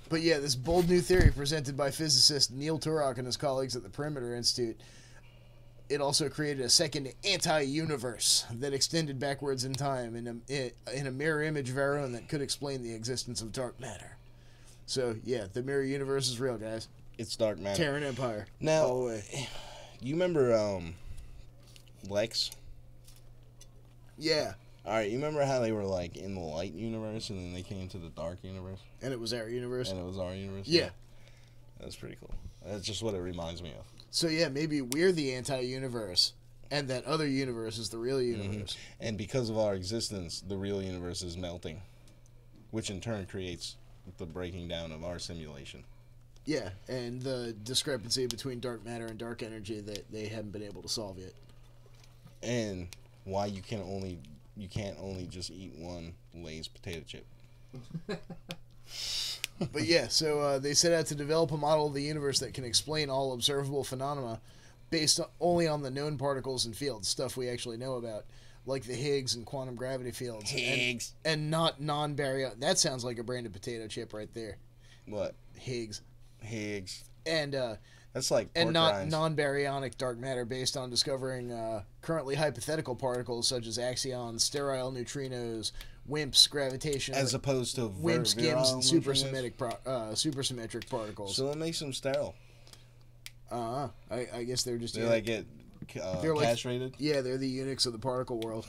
But yeah, this bold new theory presented by physicist Neil Turok and his colleagues at the Perimeter Institute, it also created a second anti-universe that extended backwards in time in a mirror image of our own that could explain the existence of dark matter. So yeah, the mirror universe is real, guys. It's dark matter. Terran Empire. Now, all the way. You remember Lex. Yeah. All right, you remember how they were like in the light universe and then they came to the dark universe? And it was our universe? And it was our universe? Yeah. That's pretty cool. That's just what it reminds me of. So yeah, maybe we're the anti-universe, and that other universe is the real universe. Mm-hmm. And because of our existence, the real universe is melting, which in turn creates the breaking down of our simulation. Yeah, and the discrepancy between dark matter and dark energy that they haven't been able to solve yet. And why you can't only just eat one Lay's potato chip. But yeah, so they set out to develop a model of the universe that can explain all observable phenomena based only on the known particles and fields, stuff we actually know about, like the Higgs and quantum gravity fields. Higgs. And not non-baryonic. That sounds like a brand of potato chip right there. What? Higgs. And that's like pork and not rinds. non-baryonic dark matter based on discovering currently hypothetical particles such as axions, sterile neutrinos, WIMPs, gravitation, as opposed to WIMPs, GIMPs, and supersymmetric particles. So it makes them sterile. I guess they're just they like get castrated. Yeah, they're the eunuchs of the particle world.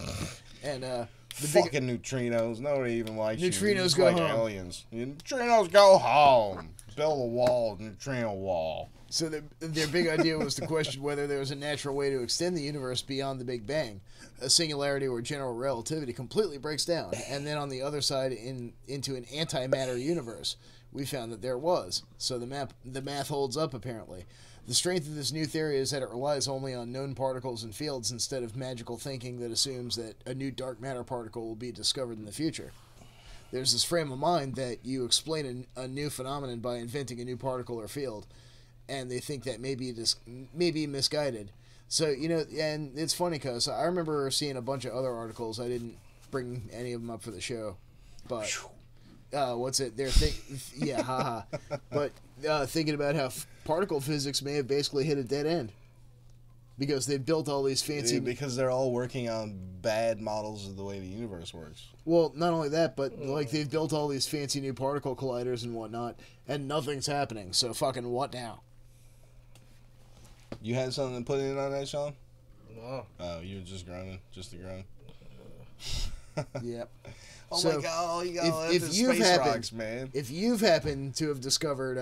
And the fucking neutrinos. Nobody even likes neutrinos go like home. Aliens. Neutrinos go home. Build a wall, neutrino wall. So their big idea was to question whether there was a natural way to extend the universe beyond the Big Bang, a singularity where general relativity completely breaks down, and then on the other side into an antimatter universe. We found that there was. So the math holds up, apparently. The strength of this new theory is that it relies only on known particles and fields instead of magical thinking that assumes that a new dark matter particle will be discovered in the future. There's this frame of mind that you explain a new phenomenon by inventing a new particle or field, and they think that may be misguided. So, and it's funny because I remember seeing a bunch of other articles. I didn't bring any of them up for the show, but yeah, haha. But thinking about how particle physics may have basically hit a dead end because they built all these fancy. Because they're all working on bad models of the way the universe works. Well, not only that, but like they've built all these fancy new particle colliders and whatnot, and nothing's happening. So fucking what now? You had something to put in on that, Sean? No. Oh, you were just groaning, just a groan. Yep. Oh my God! You got space rocks, man. If you've happened to have discovered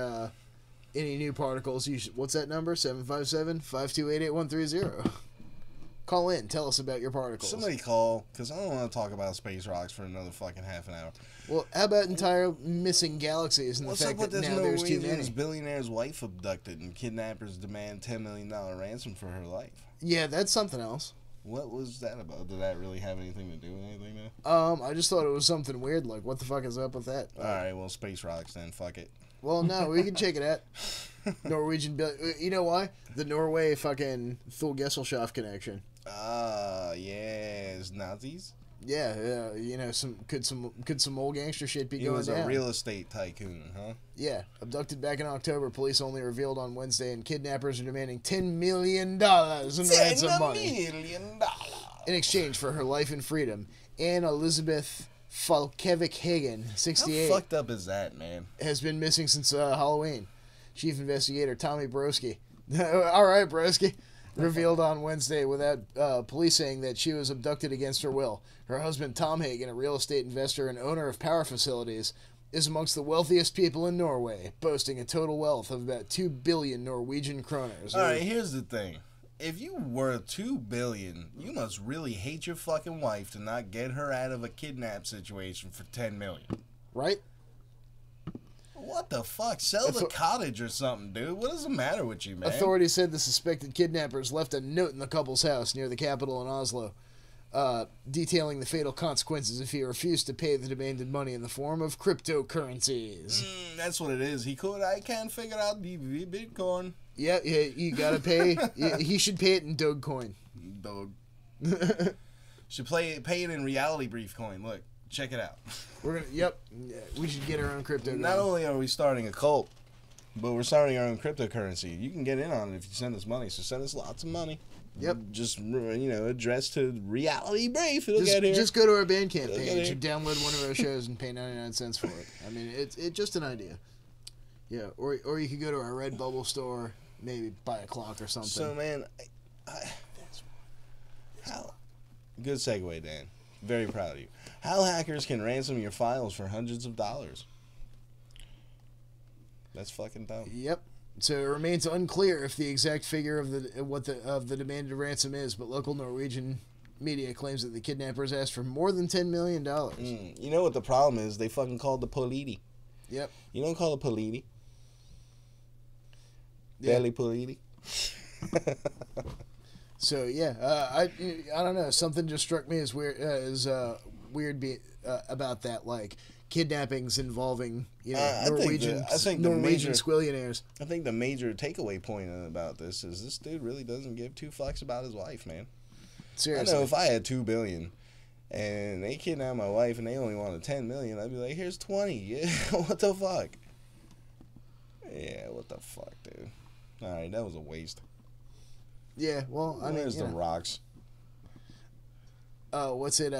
any new particles, you should, what's that number? 757-528-8130. Call in. Tell us about your particles. Somebody call, because I don't want to talk about space rocks for another fucking half an hour. Well, how about entire missing galaxies and the fact that now there's too many? Billionaire's wife abducted and kidnappers demand $10 million ransom for her life. Yeah, that's something else. What was that about? Did that really have anything to do with anything, though? I just thought it was something weird. Like, what the fuck is up with that? All right, well, space rocks then. Fuck it. Well, no, we can check it out. Norwegian, you know why? The Norway fucking Thule-Gesellschaft connection. Yes, Nazis. Yeah, could some old gangster shit be going down? He was a real estate tycoon, huh? Yeah, abducted back in October. Police only revealed on Wednesday, and kidnappers are demanding $10 million in ransom money in exchange for her life and freedom. Anne Elizabeth Falkevik-Hagen, 68. How fucked up is that, man? Has been missing since Halloween. Chief investigator Tommy Broski. All right, Broski. Revealed on Wednesday without police saying that she was abducted against her will. Her husband, Tom Hagen, a real estate investor and owner of power facilities, is amongst the wealthiest people in Norway, boasting a total wealth of about 2 billion Norwegian kroners. All right, here's the thing. If you were 2 billion, you must really hate your fucking wife to not get her out of a kidnap situation for 10 million. Right? What the fuck? Sell the cottage or something, dude. What does the matter with you, man? Authorities said the suspected kidnappers left a note in the couple's house near the capital in Oslo, detailing the fatal consequences if he refused to pay the demanded money in the form of cryptocurrencies. That's what it is. I can't figure out the Bitcoin. Yeah, you gotta pay. He should pay it in Dogecoin. Doge. Should pay it in reality brief coin. Look. Check it out. We should get our own crypto. Not only are we starting a cult, but we're starting our own cryptocurrency. You can get in on it if you send us money. So send us lots of money. Yep. Just address to Reality Brief. It'll get here. Just go to our Bandcamp page and download one of our shows and pay 99 cents for it. I mean, it's just an idea. Yeah. Or you could go to our Redbubble store, maybe buy a clock or something. So man, Good segue, Dan. Very proud of you. How hackers can ransom your files for hundreds of dollars. That's fucking dumb. Yep. So it remains unclear if the exact figure of the demanded ransom is, but local Norwegian media claims that the kidnappers asked for more than $10 million. You know what the problem is? They fucking called the politi. Yep. You don't call it politi. Yeah. Belly politi. So yeah, I don't know. Something just struck me as weird about that, like kidnappings involving Norwegian squillionaires. I think the major takeaway point about this is this dude really doesn't give two fucks about his wife, man. Seriously. I know if I had $2 billion and they kidnapped my wife and they only wanted $10 million, I'd be like, here's 20. Yeah, what the fuck? Yeah, what the fuck, dude? All right, that was a waste. Yeah, well, I mean, where's the rocks? What's it?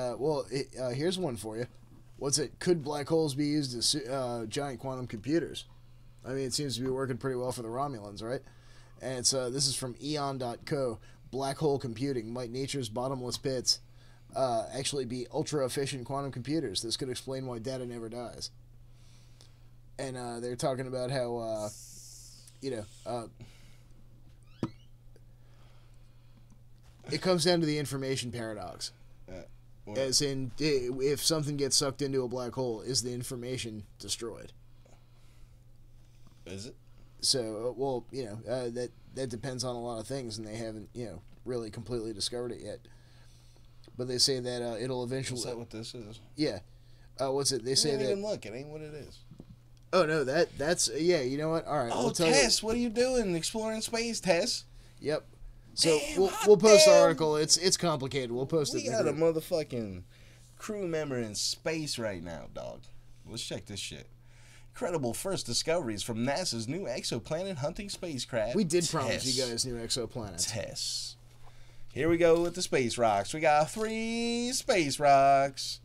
Here's one for you. What's it? Could black holes be used as giant quantum computers? I mean, it seems to be working pretty well for the Romulans, right? And it's this is from Eon.co. Black hole computing might nature's bottomless pits actually be ultra efficient quantum computers. This could explain why data never dies. And they're talking about how it comes down to the information paradox. As in, if something gets sucked into a black hole, is the information destroyed? Is it? So, that depends on a lot of things, and they haven't, really completely discovered it yet. But they say that it'll eventually... Is that what this is? Yeah. What's it? They say that... Even look, it ain't what it is. Oh, no, that's... Yeah, you know what? All right. Oh, Tess, what are you doing? Exploring space, Tess? Yep. So we'll post the article. It's complicated. We'll post it. We got a motherfucking crew member in space right now, dog. Let's check this shit. Incredible first discoveries from NASA's new exoplanet hunting spacecraft. We did promise you guys new exoplanets. Tess. Here we go with the space rocks. We got 3 space rocks.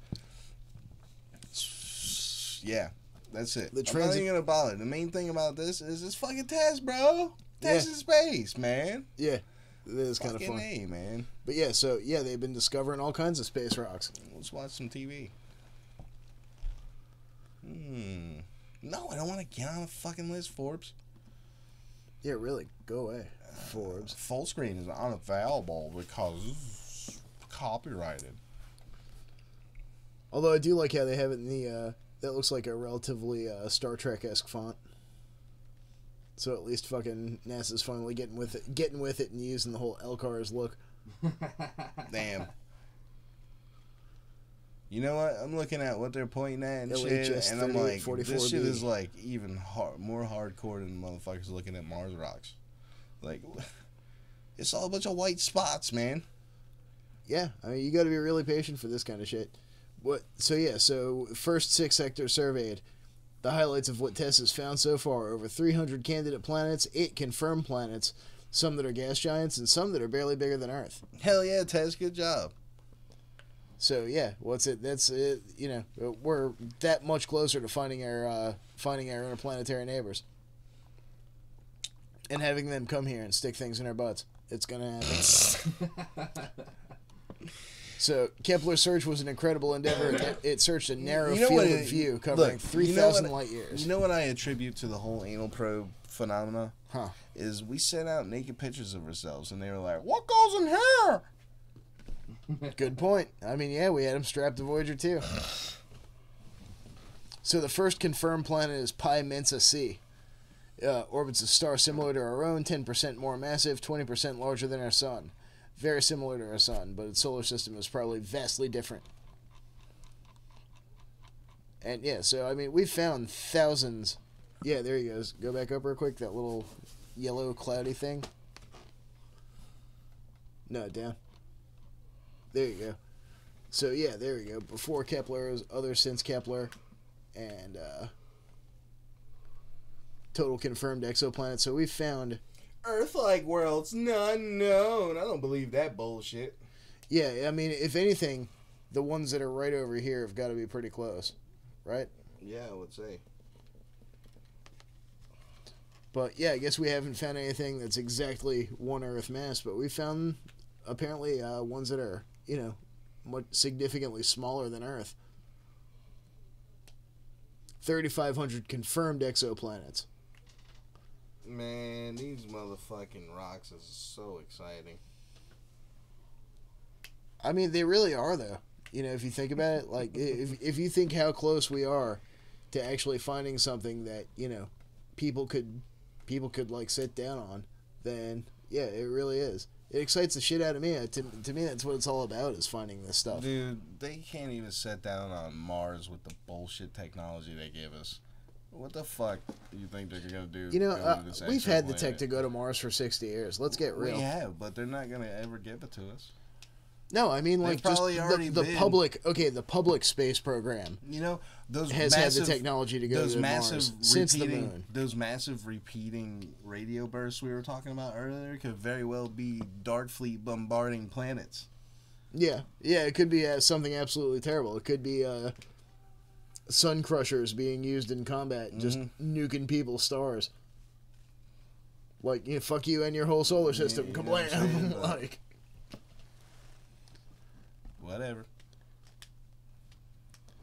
Yeah, that's it. I'm not even gonna bother. The main thing about this is it's fucking Tess, bro. Tess in space, man. Yeah. It is kind of fun. Hey, man. But yeah, so yeah, they've been discovering all kinds of space rocks. Let's watch some TV. No, I don't want to get on a fucking list, Forbes. Yeah, really. Go away, Forbes. Full screen is unavailable because it's copyrighted. Although I do like how they have it in the, that looks like a relatively Star Trek-esque font. So at least fucking NASA's finally getting with it and using the whole LCARS look. Damn. You know what? I'm looking at what they're pointing at and shit, and I'm like, this shit is like even more hardcore than motherfuckers looking at Mars rocks. Like, it's all a bunch of white spots, man. Yeah, I mean, you got to be really patient for this kind of shit. So first 6 sectors surveyed. The highlights of what Tess has found so far: over 300 candidate planets, 8 confirmed planets, some that are gas giants, and some that are barely bigger than Earth. Hell yeah, Tess, good job. So yeah, what's it? That's it. We're that much closer to finding our interplanetary neighbors, and having them come here and stick things in our butts. It's gonna happen. So, Kepler's search was an incredible endeavor. It searched a narrow field of view covering 3,000 light years. You know what I attribute to the whole anal probe phenomena? Huh. Is we sent out naked pictures of ourselves, and they were like, what goes in here? Good point. I mean, yeah, we had them strapped to Voyager 2. So, the first confirmed planet is Pi Mensa C. Orbits a star similar to our own, 10% more massive, 20% larger than our sun. Very similar to our sun, but its solar system is probably vastly different. And yeah, so I mean, we've found thousands. Yeah, there he goes. Go back up real quick. That little yellow cloudy thing. No, down. There you go. So yeah, there you go. Before Kepler, other since Kepler, and total confirmed exoplanets. So we've found Earth-like worlds, none known. I don't believe that bullshit. Yeah, I mean, if anything, the ones that are right over here have got to be pretty close, right? Yeah, I would say. But yeah, I guess we haven't found anything that's exactly one Earth mass, but we found apparently ones that are, much significantly smaller than Earth. 3,500 confirmed exoplanets. Man, these motherfucking rocks is so exciting. I mean, they really are, though. If you think about it, like, if you think how close we are to actually finding something that, people could like sit down on, then yeah, it really is. It excites the shit out of me. To me, that's what it's all about, is finding this stuff. Dude, they can't even sit down on Mars with the bullshit technology they give us. What the fuck do you think they're going to do? We've had the tech to go to Mars for 60 years. Let's get real. We have, but they're not going to ever give it to us. No, I mean, like, just the public space program. Those has had the technology to go to Mars since the moon. Those massive repeating radio bursts we were talking about earlier could very well be Dark Fleet bombarding planets. Yeah, it could be something absolutely terrible. It could be sun crushers being used in combat, just nuking people's stars. Like, fuck you and your whole solar system. Kablam! Like. Whatever.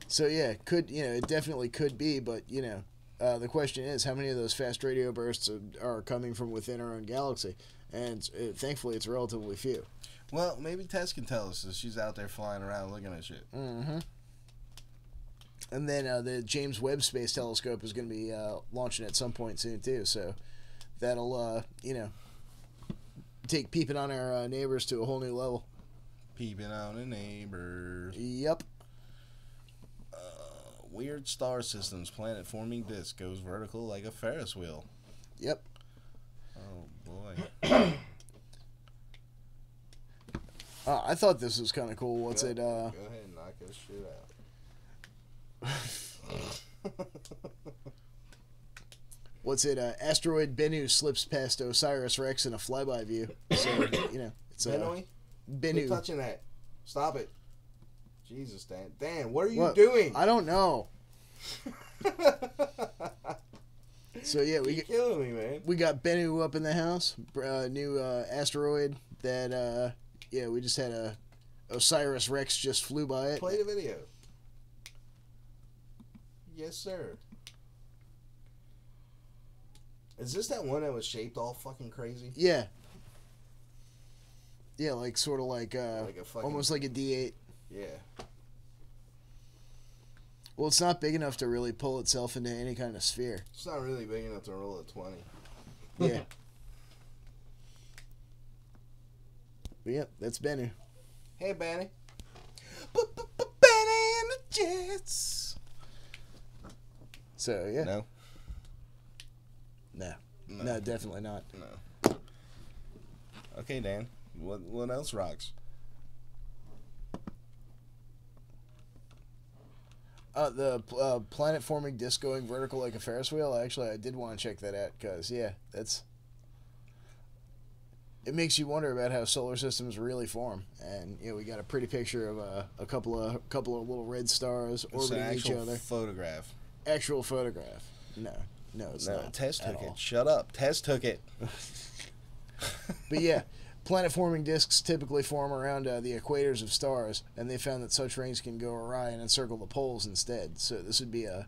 So yeah, it definitely could be, but the question is, how many of those fast radio bursts are coming from within our own galaxy? And thankfully, it's relatively few. Well, maybe Tess can tell us, as she's out there flying around looking at shit. Mm-hmm. And then the James Webb Space Telescope is going to be launching at some point soon too. So that'll take peeping on our neighbors to a whole new level. Peeping on the neighbors. Yep. Weird star systems. Planet forming disk goes vertical like a Ferris wheel. Yep. Oh boy. I thought this was kind of cool. What's it? Go ahead and knock this shit out. What's it? Asteroid Bennu slips past Osiris Rex in a flyby view. So it's Bennu. Quit touching that. Stop it. Jesus, Dan. Dan, what are you doing? I don't know. So yeah, You're killing me, man. We got Bennu up in the house. New asteroid that we just had a Osiris Rex just flew by it. Play the video. Yes, sir. Is this that one that was shaped all fucking crazy? Yeah. Yeah, like sort of like almost like a D8. Yeah. Well, it's not big enough to really pull itself into any kind of sphere. It's not really big enough to roll a 20. Yeah. But yep, that's Bennu. Hey, Benny. Benny and the Jets. So yeah. No, definitely not. No. Okay, Dan. What else rocks? The planet forming disk going vertical like a Ferris wheel. Actually, I did want to check that out because it makes you wonder about how solar systems really form. And we got a pretty picture of a couple of little red stars orbiting each other. Photograph. Actual photograph. No, it's not. Tess took it. Shut up. Tess took it. But yeah. Planet-forming disks typically form around the equators of stars, and they found that such rings can go awry and encircle the poles instead. So this would be a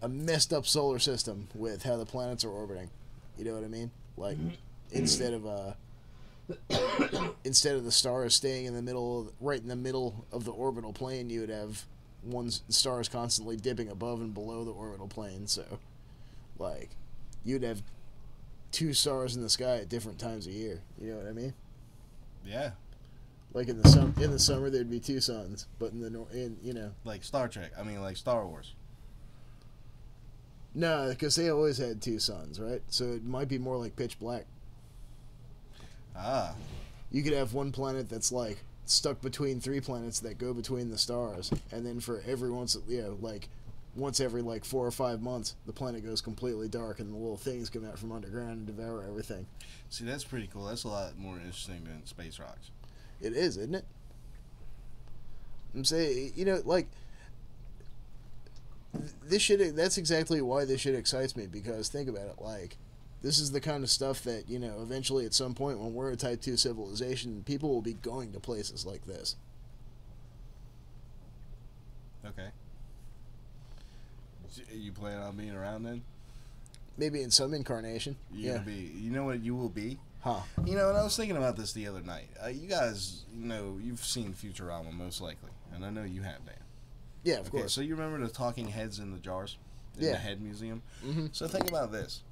messed-up solar system with how the planets are orbiting. You know what I mean? Like, instead of the stars staying in the middle, right in the middle of the orbital plane, you would have stars constantly dipping above and below the orbital plane. So, like, you'd have 2 stars in the sky at different times of year. You know what I mean? Yeah. Like in the summer there'd be 2 suns, but like Star Trek. I mean, like Star Wars. No, because they always had 2 suns, right? So it might be more like pitch black. Ah. You could have one planet that's like stuck between 3 planets that go between the stars, and then for every once every like 4 or 5 months, the planet goes completely dark, and the little things come out from underground and devour everything. See, that's pretty cool. That's a lot more interesting than space rocks. It is, isn't it? I'm saying, this shit. That's exactly why this shit excites me, because think about it. Like, This is the kind of stuff that, you know, eventually at some point when we're a Type 2 civilization, people will be going to places like this. Okay. You plan on being around then? Maybe in some incarnation. You know what you will be? Huh. You know, and I was thinking about this the other night. You guys, you know, you've seen Futurama most likely, and I know you have, Dan. Yeah, of course. So you remember the talking heads in the jars? In the head museum? Mm-hmm. So think about this.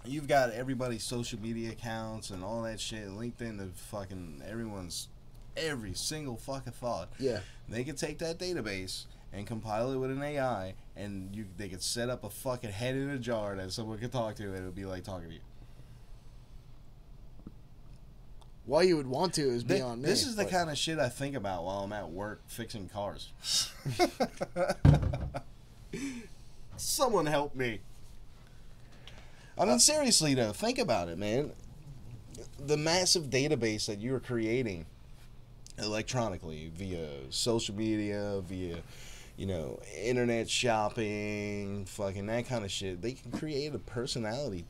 You've got everybody's social media accounts and all that shit, LinkedIn, the fucking every single fucking thought. Yeah. They could take that database and compile it with an AI, and they could set up a fucking head in a jar that someone could talk to, and it would be like talking to you. Why you would want to is beyond me. This is the kind of shit I think about while I'm at work fixing cars. Someone help me. I mean, seriously, though, think about it, man. The massive database that you're creating electronically via social media, via, you know, internet shopping, fucking that kind of shit, they can create a personality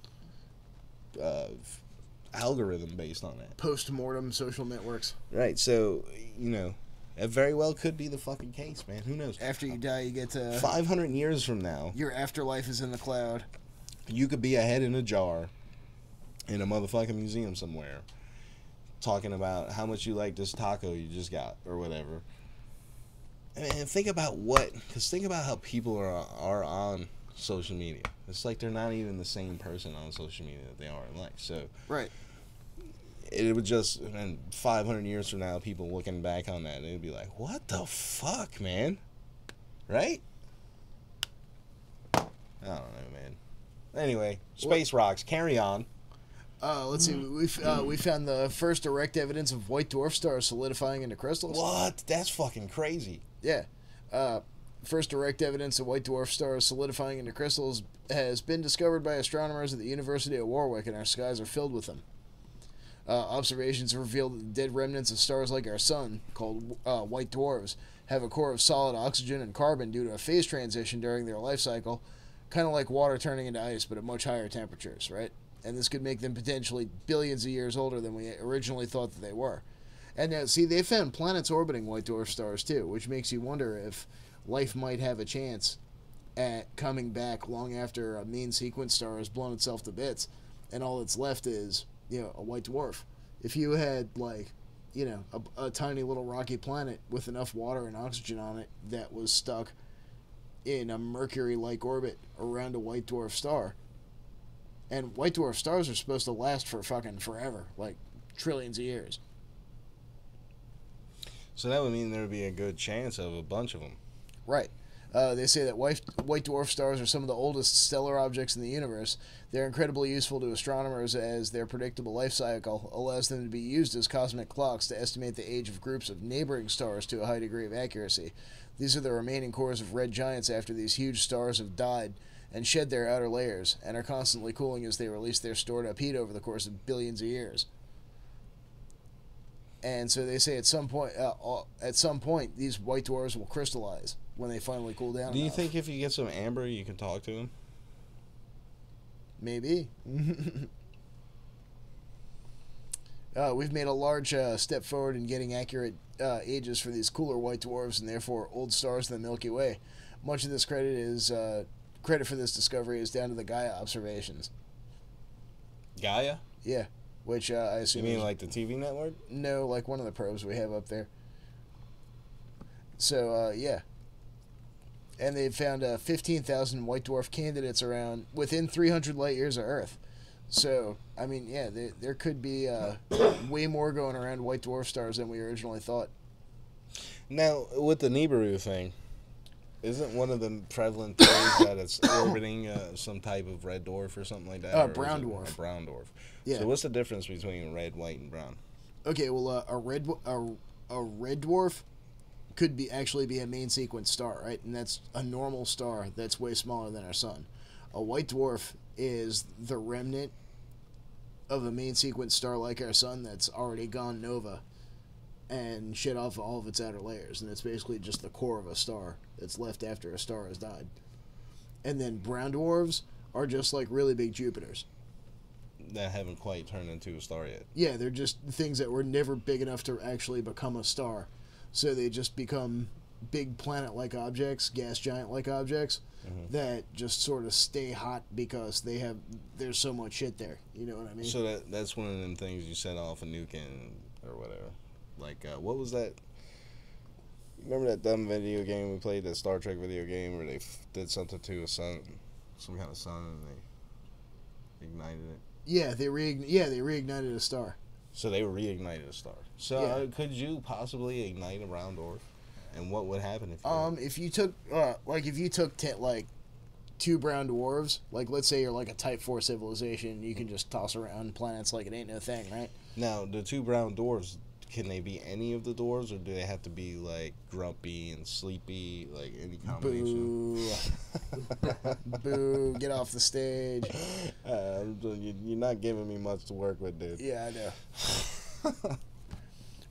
algorithm based on that. Post-mortem social networks. Right, so, you know, that very well could be the fucking case, man. Who knows? After you die, you get to... 500 years from now... Your afterlife is in the cloud. You could be a head in a jar in a motherfucking museum somewhere talking about how much you like this taco you just got or whatever. And think about think about how people are on social media. It's like they're not even the same person on social media that they are in life. So right, it would just, and 500 years from now, people looking back on that, it'd be like, what the fuck, man? Right? I don't know, man. Anyway, space rocks. Carry on. Let's see. We found the first direct evidence of white dwarf stars solidifying into crystals. What? That's fucking crazy. Yeah. First direct evidence of white dwarf stars solidifying into crystals has been discovered by astronomers at the University of Warwick, and our skies are filled with them. Observations have revealed that the dead remnants of stars like our sun, called white dwarfs, have a core of solid oxygen and carbon due to a phase transition during their life cycle, kind of like water turning into ice, but at much higher temperatures, right? And this could make them potentially billions of years older than we originally thought that they were. And now, see, they found planets orbiting white dwarf stars too, which makes you wonder if life might have a chance at coming back long after a main sequence star has blown itself to bits, and all that's left is, you know, a white dwarf. If you had, like, you know, a tiny little rocky planet with enough water and oxygen on it that was stuck in a Mercury-like orbit around a white dwarf star, and white dwarf stars are supposed to last for fucking forever, like trillions of years. So that would mean there would be a good chance of a bunch of them. Right. They say that white dwarf stars are some of the oldest stellar objects in the universe. They're incredibly useful to astronomers as their predictable life cycle allows them to be used as cosmic clocks to estimate the age of groups of neighboring stars to a high degree of accuracy. These are the remaining cores of red giants after these huge stars have died and shed their outer layers, and are constantly cooling as they release their stored up heat over the course of billions of years. And so they say at some point, these white dwarfs will crystallize when they finally cool down. Do you think if you get some amber, you can talk to them? Maybe. We've made a large step forward in getting accurate ages for these cooler white dwarfs and therefore old stars in the Milky Way. Much of this credit for this discovery is down to the Gaia observations. Gaia? Yeah, which I assume. You mean like the TV network? No, like one of the probes we have up there. So yeah. And they found 15,000 white dwarf candidates around within 300 light years of Earth. So, I mean, yeah, there could be way more going around white dwarf stars than we originally thought. Now, with the Nibiru thing, isn't one of the prevalent theories that it's orbiting some type of red dwarf or something like that? Brown dwarf. A brown dwarf. Yeah. So what's the difference between red, white, and brown? Okay, well, a red dwarf could actually be a main sequence star, right? And that's a normal star that's way smaller than our sun. A white dwarf is the remnant of a main sequence star like our sun that's already gone nova and shed off all of its outer layers, and it's basically just the core of a star that's left after a star has died. And then brown dwarfs are just like really big Jupiters. that haven't quite turned into a star yet. Yeah, they're just things that were never big enough to actually become a star. So they just become big planet-like objects, gas giant-like objects, that just sort of stay hot because there's so much shit there. You know what I mean? So that's one of them things you set off a nuke in or whatever. Like, what was that? Remember that dumb video game we played, that Star Trek video game where they did something to a sun, some kind of sun, and they ignited it? Yeah, they reignited a star. So they reignited a star. So could you possibly ignite a round dwarf? And what would happen if you took two brown dwarves, like let's say you're like a Type 4 civilization, you can just toss around planets like it ain't no thing, right? Now, the two brown dwarves, can they be any of the dwarves, or do they have to be like grumpy and sleepy, like any combination? Boo. Boo, get off the stage. You're not giving me much to work with, dude. Yeah, I know.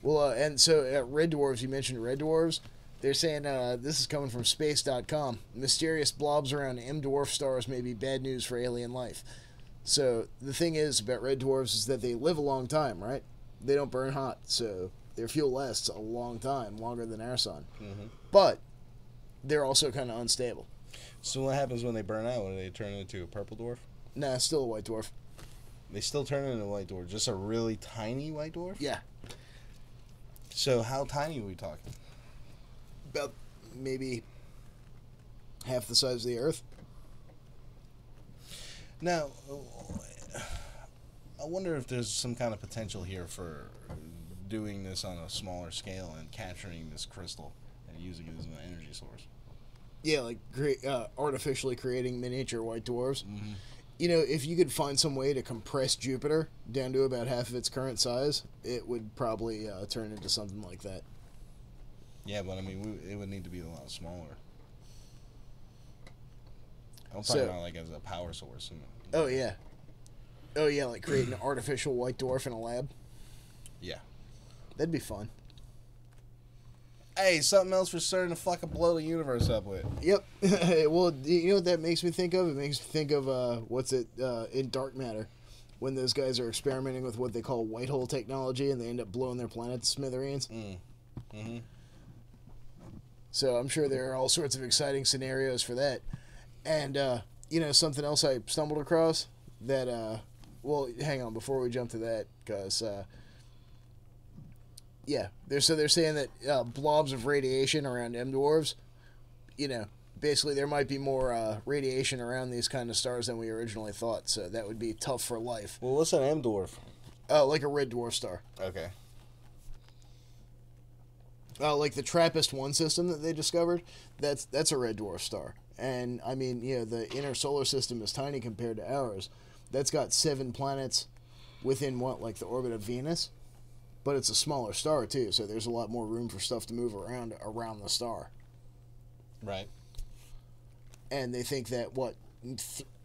Well, and so red dwarves, you mentioned red dwarves. They're saying, this is coming from space.com. Mysterious blobs around M dwarf stars may be bad news for alien life. So the thing is about red dwarfs is that they live a long time, right? They don't burn hot, so their fuel lasts a long time, longer than our sun. Mm-hmm. But they're also kind of unstable. So what happens when they burn out? When they turn into a purple dwarf? Nah, still a white dwarf. They still turn into a white dwarf? Just a really tiny white dwarf? Yeah. So how tiny are we talking? About maybe half the size of the Earth. Now, I wonder if there's some kind of potential here for doing this on a smaller scale and capturing this crystal and using it as an energy source. Yeah, like artificially creating miniature white dwarfs. Mm-hmm. You know, if you could find some way to compress Jupiter down to about half of its current size, it would probably turn into something like that. Yeah, but I mean, it would need to be a lot smaller. I'm talking about like as a power source. Oh yeah, like creating an artificial white dwarf in a lab. Yeah, that'd be fun. Hey, something else for starting to fucking blow the universe up with. Yep. Well, you know what that makes me think of? It makes me think of in Dark Matter, when those guys are experimenting with what they call white hole technology, and they end up blowing their planet to smithereens. Mm-hmm. So I'm sure there are all sorts of exciting scenarios for that. And, you know, something else I stumbled across that, well, hang on, before we jump to that, because, yeah, they're saying that blobs of radiation around M dwarves, you know, basically there might be more radiation around these kind of stars than we originally thought, so that would be tough for life. Well, what's an M dwarf? Like a red dwarf star. Okay. Like the TRAPPIST-1 system that they discovered, that's a red dwarf star. And, I mean, you know, the inner solar system is tiny compared to ours. That's got 7 planets within, like the orbit of Venus? But it's a smaller star, too, so there's a lot more room for stuff to move around the star. Right. And they think that,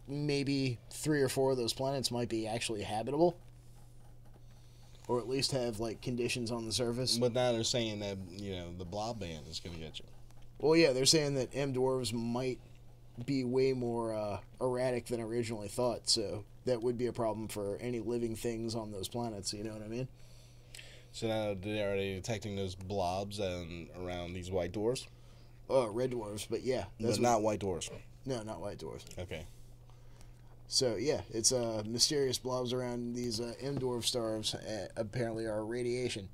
maybe 3 or 4 of those planets might be actually habitable? Or at least have, like, conditions on the surface. But now they're saying that, you know, the blob band is going to get you. Well, yeah, they're saying that M dwarves might be way more erratic than originally thought, so that would be a problem for any living things on those planets, you know what I mean? So now are they detecting those blobs around these white dwarfs? Red dwarfs, but yeah. But not white dwarfs? No, not white dwarfs. Okay. So, yeah, it's mysterious blobs around these M dwarf stars apparently are radiation.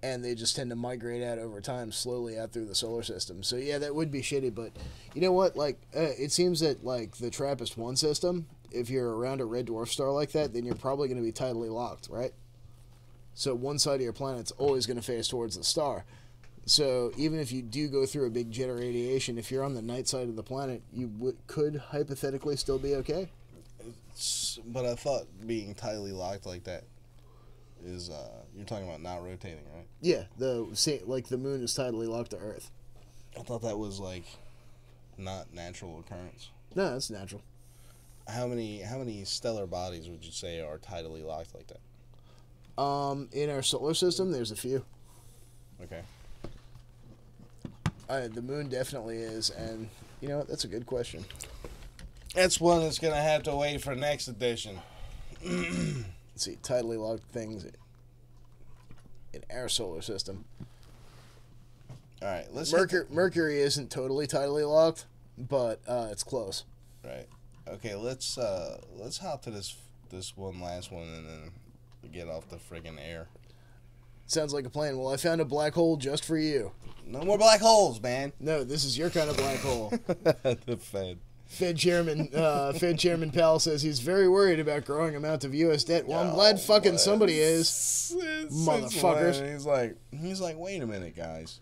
And they just tend to migrate out over time, slowly out through the solar system. So, yeah, that would be shitty, but you know what? Like, it seems that, like, the TRAPPIST-1 system, if you're around a red dwarf star like that, then you're probably going to be tidally locked, right? So one side of your planet's always going to face towards the star. So even if you do go through a big jet of radiation, if you're on the night side of the planet, you could hypothetically still be okay. But I thought being tidally locked like that is you're talking about not rotating, right? Yeah, the moon is tidally locked to Earth. I thought that was like not natural occurrence. No, it's natural. How many stellar bodies would you say are tidally locked like that? In our solar system, there's a few. Okay. The moon definitely is, and you know what? That's a good question. That's one that's going to have to wait for next edition. Let's see, tidally locked things in our solar system. All right, let's Mercury isn't totally tidally locked, but it's close. Right. Okay, let's hop to this one last one and then get off the friggin' air. Sounds like a plan. Well, I found a black hole just for you. No more black holes, man. No, this is your kind of black hole. The Fed. Fed Chairman Powell says he's very worried about growing amount of U.S. debt. Well, I'm glad fucking somebody is. Motherfuckers. He's like, wait a minute, guys.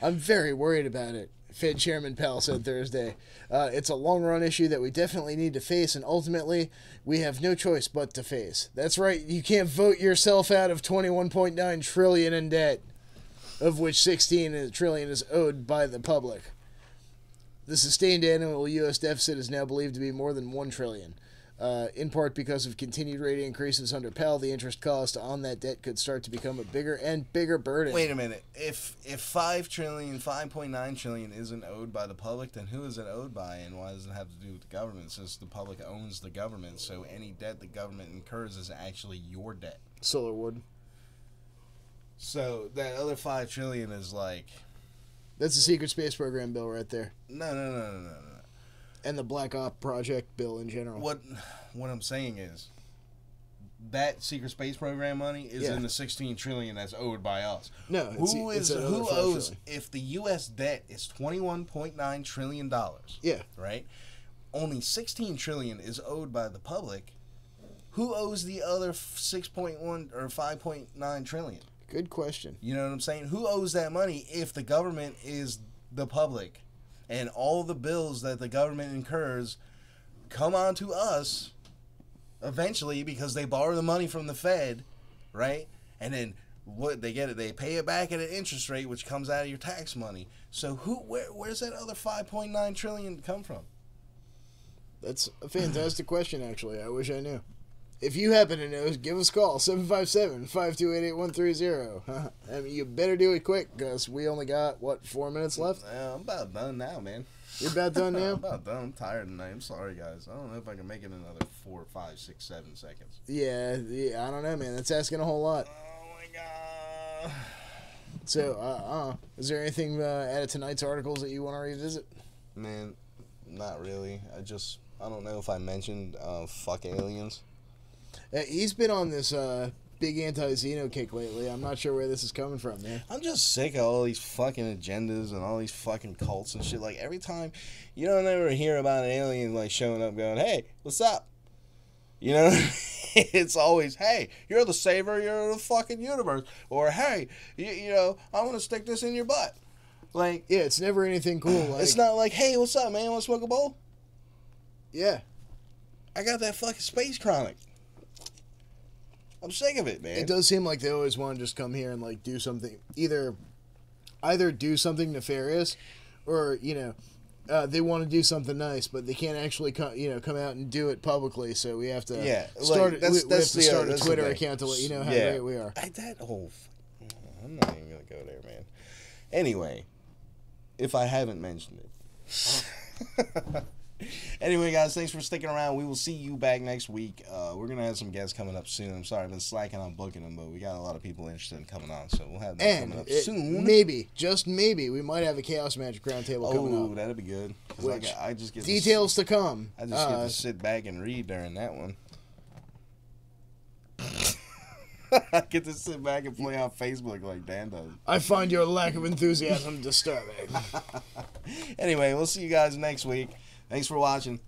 I'm very worried about it, Fed Chairman Powell said Thursday. It's a long-run issue that we definitely need to face, and ultimately, we have no choice but to face. That's right, you can't vote yourself out of $21.9 trillion in debt, of which $16 trillion is owed by the public. The sustained annual U.S. deficit is now believed to be more than $1 trillion. In part because of continued rate increases under Powell, the interest cost on that debt could start to become a bigger and bigger burden. Wait a minute. If $5.9 trillion isn't owed by the public, then who is it owed by, and why does it have to do with the government? Since the public owns the government, so any debt the government incurs is actually your debt. Solar wood. So that other $5 trillion is like... That's the secret space program bill right there. No. And the Black Op project bill in general. What I'm saying is, that secret space program money is in the $16 trillion that's owed by us. No, who owes? If the U.S. debt is $21.9 trillion, right? Only $16 trillion is owed by the public. Who owes the other 6.1 or 5.9 trillion? Good question. You know what I'm saying? Who owes that money if the government is the public? And all the bills that the government incurs come on to us eventually because they borrow the money from the Fed, right? And then what they get it, they pay it back at an interest rate, which comes out of your tax money. So where's that other 5.9 trillion come from? That's a fantastic question, actually. I wish I knew. If you happen to know, give us a call, 757-528-8130. I mean, you better do it quick, because we only got, 4 minutes left? I'm about done now, man. You're about done now? I'm about done. I'm tired tonight. I'm sorry, guys. I don't know if I can make it another 4, 5, 6, 7 seconds. Yeah, I don't know, man. That's asking a whole lot. Oh, my God. So, is there anything out of tonight's articles that you want to revisit? Man, not really. I don't know if I mentioned fuck aliens. He's been on this big anti-Xeno kick lately. I'm not sure where this is coming from, man. I'm just sick of all these fucking agendas and all these fucking cults and shit. Like, every time, you don't ever hear about an alien, like, showing up going, hey, what's up? You know? It's always, hey, you're the savior of the fucking universe. Or, hey, you know, I want to stick this in your butt. Like, yeah, it's never anything cool. Like, it's not like, hey, what's up, man? Want to smoke a bowl? Yeah. I got that fucking space chronic. I'm sick of it, man. It does seem like they always want to just come here and, like, do something. Either do something nefarious, or, you know, they want to do something nice, but they can't actually come out and do it publicly. So we have to start a Twitter account to let you know how great we are. I'm not even gonna go there, man. Anyway, if I haven't mentioned it. Anyway, guys, thanks for sticking around. We will see you back next week. We're going to have some guests coming up soon. I'm sorry, I've been slacking on booking them, but we got a lot of people interested in coming on, so we'll have them coming up soon. Maybe, just maybe, we might have a Chaos Magic Roundtable coming up. Oh, that'd be good. I just get details to come. I just get to sit back and read during that one. I get to sit back and play on Facebook like Dan does. I find your lack of enthusiasm disturbing. Anyway, we'll see you guys next week. Thanks for watching.